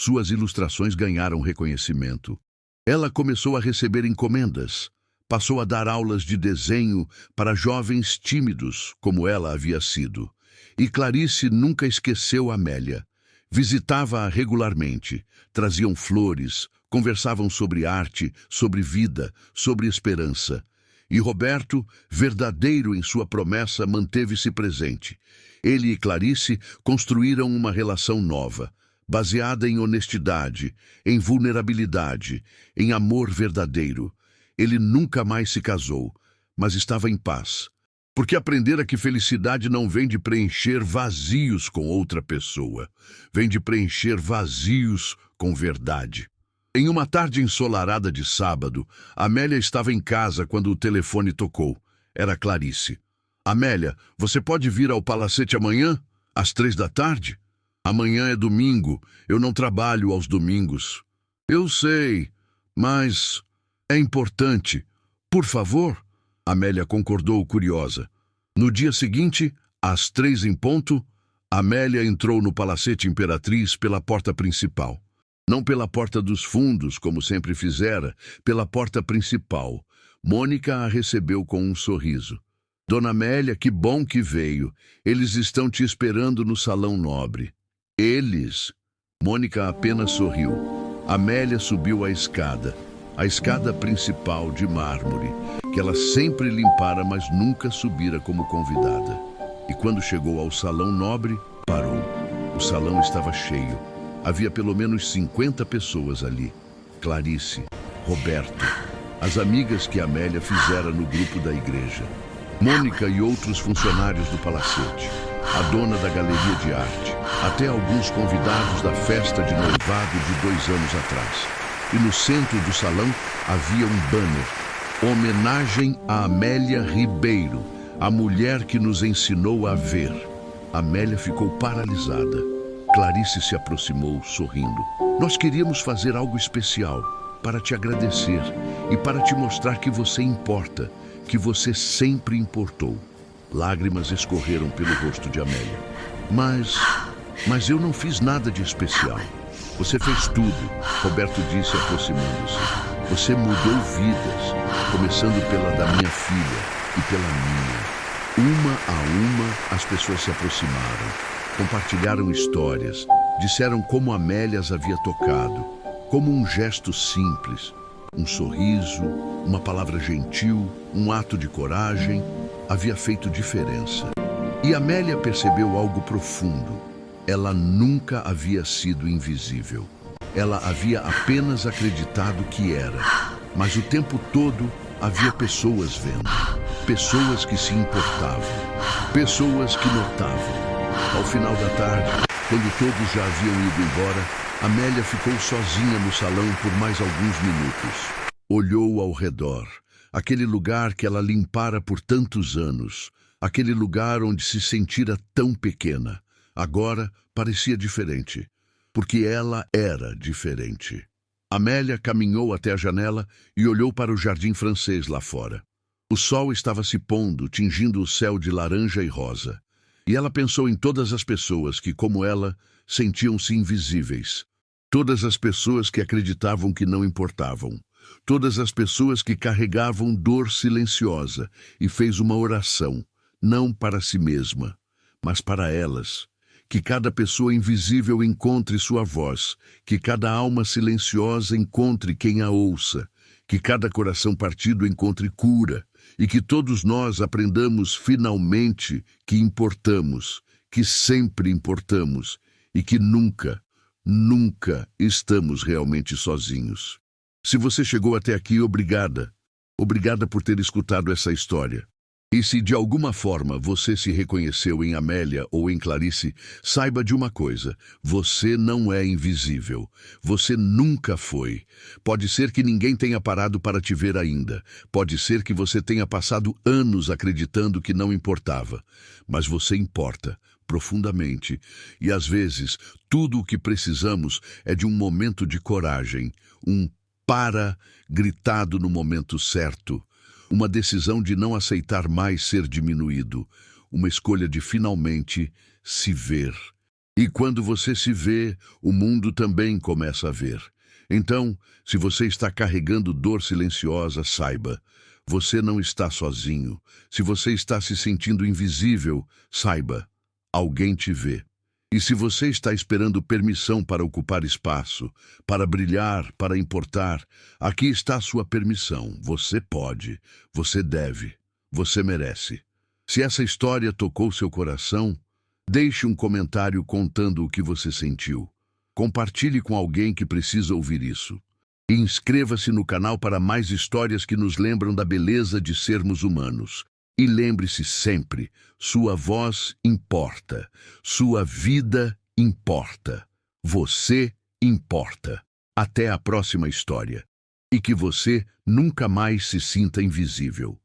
Suas ilustrações ganharam reconhecimento. Ela começou a receber encomendas. Passou a dar aulas de desenho para jovens tímidos, como ela havia sido. E Clarice nunca esqueceu Amélia. Visitava-a regularmente, traziam flores, conversavam sobre arte, sobre vida, sobre esperança. E Roberto, verdadeiro em sua promessa, manteve-se presente. Ele e Clarice construíram uma relação nova, baseada em honestidade, em vulnerabilidade, em amor verdadeiro. Ele nunca mais se casou, mas estava em paz. Porque aprendera que felicidade não vem de preencher vazios com outra pessoa, vem de preencher vazios com verdade. Em uma tarde ensolarada de sábado, Amélia estava em casa quando o telefone tocou. Era Clarice. Amélia, você pode vir ao Palacete amanhã, às 3 da tarde? Amanhã é domingo, eu não trabalho aos domingos. Eu sei, mas é importante. Por favor? Amélia concordou curiosa. No dia seguinte, às 3 em ponto, Amélia entrou no Palacete Imperatriz pela porta principal. Não pela porta dos fundos, como sempre fizera, pela porta principal. Mônica a recebeu com um sorriso. Dona Amélia, que bom que veio. Eles estão te esperando no salão nobre. Eles? Mônica apenas sorriu. Amélia subiu a escada principal de mármore, que ela sempre limpara, mas nunca subira como convidada. E quando chegou ao salão nobre, parou. O salão estava cheio. Havia pelo menos 50 pessoas ali. Clarice, Roberto, as amigas que Amélia fizera no grupo da igreja. Mônica e outros funcionários do palacete. A dona da galeria de arte. Até alguns convidados da festa de noivado de 2 anos atrás. E no centro do salão havia um banner. Homenagem a Amélia Ribeiro, a mulher que nos ensinou a ver. Amélia ficou paralisada. Clarice se aproximou, sorrindo. Nós queríamos fazer algo especial para te agradecer e para te mostrar que você importa, que você sempre importou. Lágrimas escorreram pelo rosto de Amélia. Mas eu não fiz nada de especial. Você fez tudo, Roberto disse aproximando-se. Você mudou vidas, começando pela da minha filha e pela minha. Uma a uma, as pessoas se aproximaram. Compartilharam histórias, disseram como Amélia as havia tocado, como um gesto simples, um sorriso, uma palavra gentil, um ato de coragem, havia feito diferença. E Amélia percebeu algo profundo. Ela nunca havia sido invisível. Ela havia apenas acreditado que era, mas o tempo todo havia pessoas vendo, pessoas que se importavam, pessoas que notavam. Ao final da tarde, quando todos já haviam ido embora, Amélia ficou sozinha no salão por mais alguns minutos. Olhou ao redor, aquele lugar que ela limpara por tantos anos, aquele lugar onde se sentira tão pequena. Agora parecia diferente, porque ela era diferente. Amélia caminhou até a janela e olhou para o jardim francês lá fora. O sol estava se pondo, tingindo o céu de laranja e rosa. E ela pensou em todas as pessoas que, como ela, sentiam-se invisíveis. Todas as pessoas que acreditavam que não importavam. todas as pessoas que carregavam dor silenciosa, e fez uma oração, não para si mesma, mas para elas. Que cada pessoa invisível encontre sua voz, que cada alma silenciosa encontre quem a ouça, que cada coração partido encontre cura, e que todos nós aprendamos finalmente que importamos, que sempre importamos, e que nunca, nunca estamos realmente sozinhos. Se você chegou até aqui, obrigada. Obrigada por ter escutado essa história. E se de alguma forma você se reconheceu em Amélia ou em Clarice, saiba de uma coisa: você não é invisível. Você nunca foi. Pode ser que ninguém tenha parado para te ver ainda. Pode ser que você tenha passado anos acreditando que não importava. Mas você importa, profundamente. E às vezes, tudo o que precisamos é de um momento de coragem, um para gritado no momento certo. Uma decisão de não aceitar mais ser diminuído, uma escolha de finalmente se ver. E quando você se vê, o mundo também começa a ver. Então, se você está carregando dor silenciosa, saiba, você não está sozinho. Se você está se sentindo invisível, saiba, alguém te vê. E se você está esperando permissão para ocupar espaço, para brilhar, para importar, aqui está a sua permissão. Você pode, você deve, você merece. Se essa história tocou seu coração, deixe um comentário contando o que você sentiu. Compartilhe com alguém que precisa ouvir isso. E inscreva-se no canal para mais histórias que nos lembram da beleza de sermos humanos. E lembre-se sempre, sua voz importa, sua vida importa, você importa. Até a próxima história. E que você nunca mais se sinta invisível.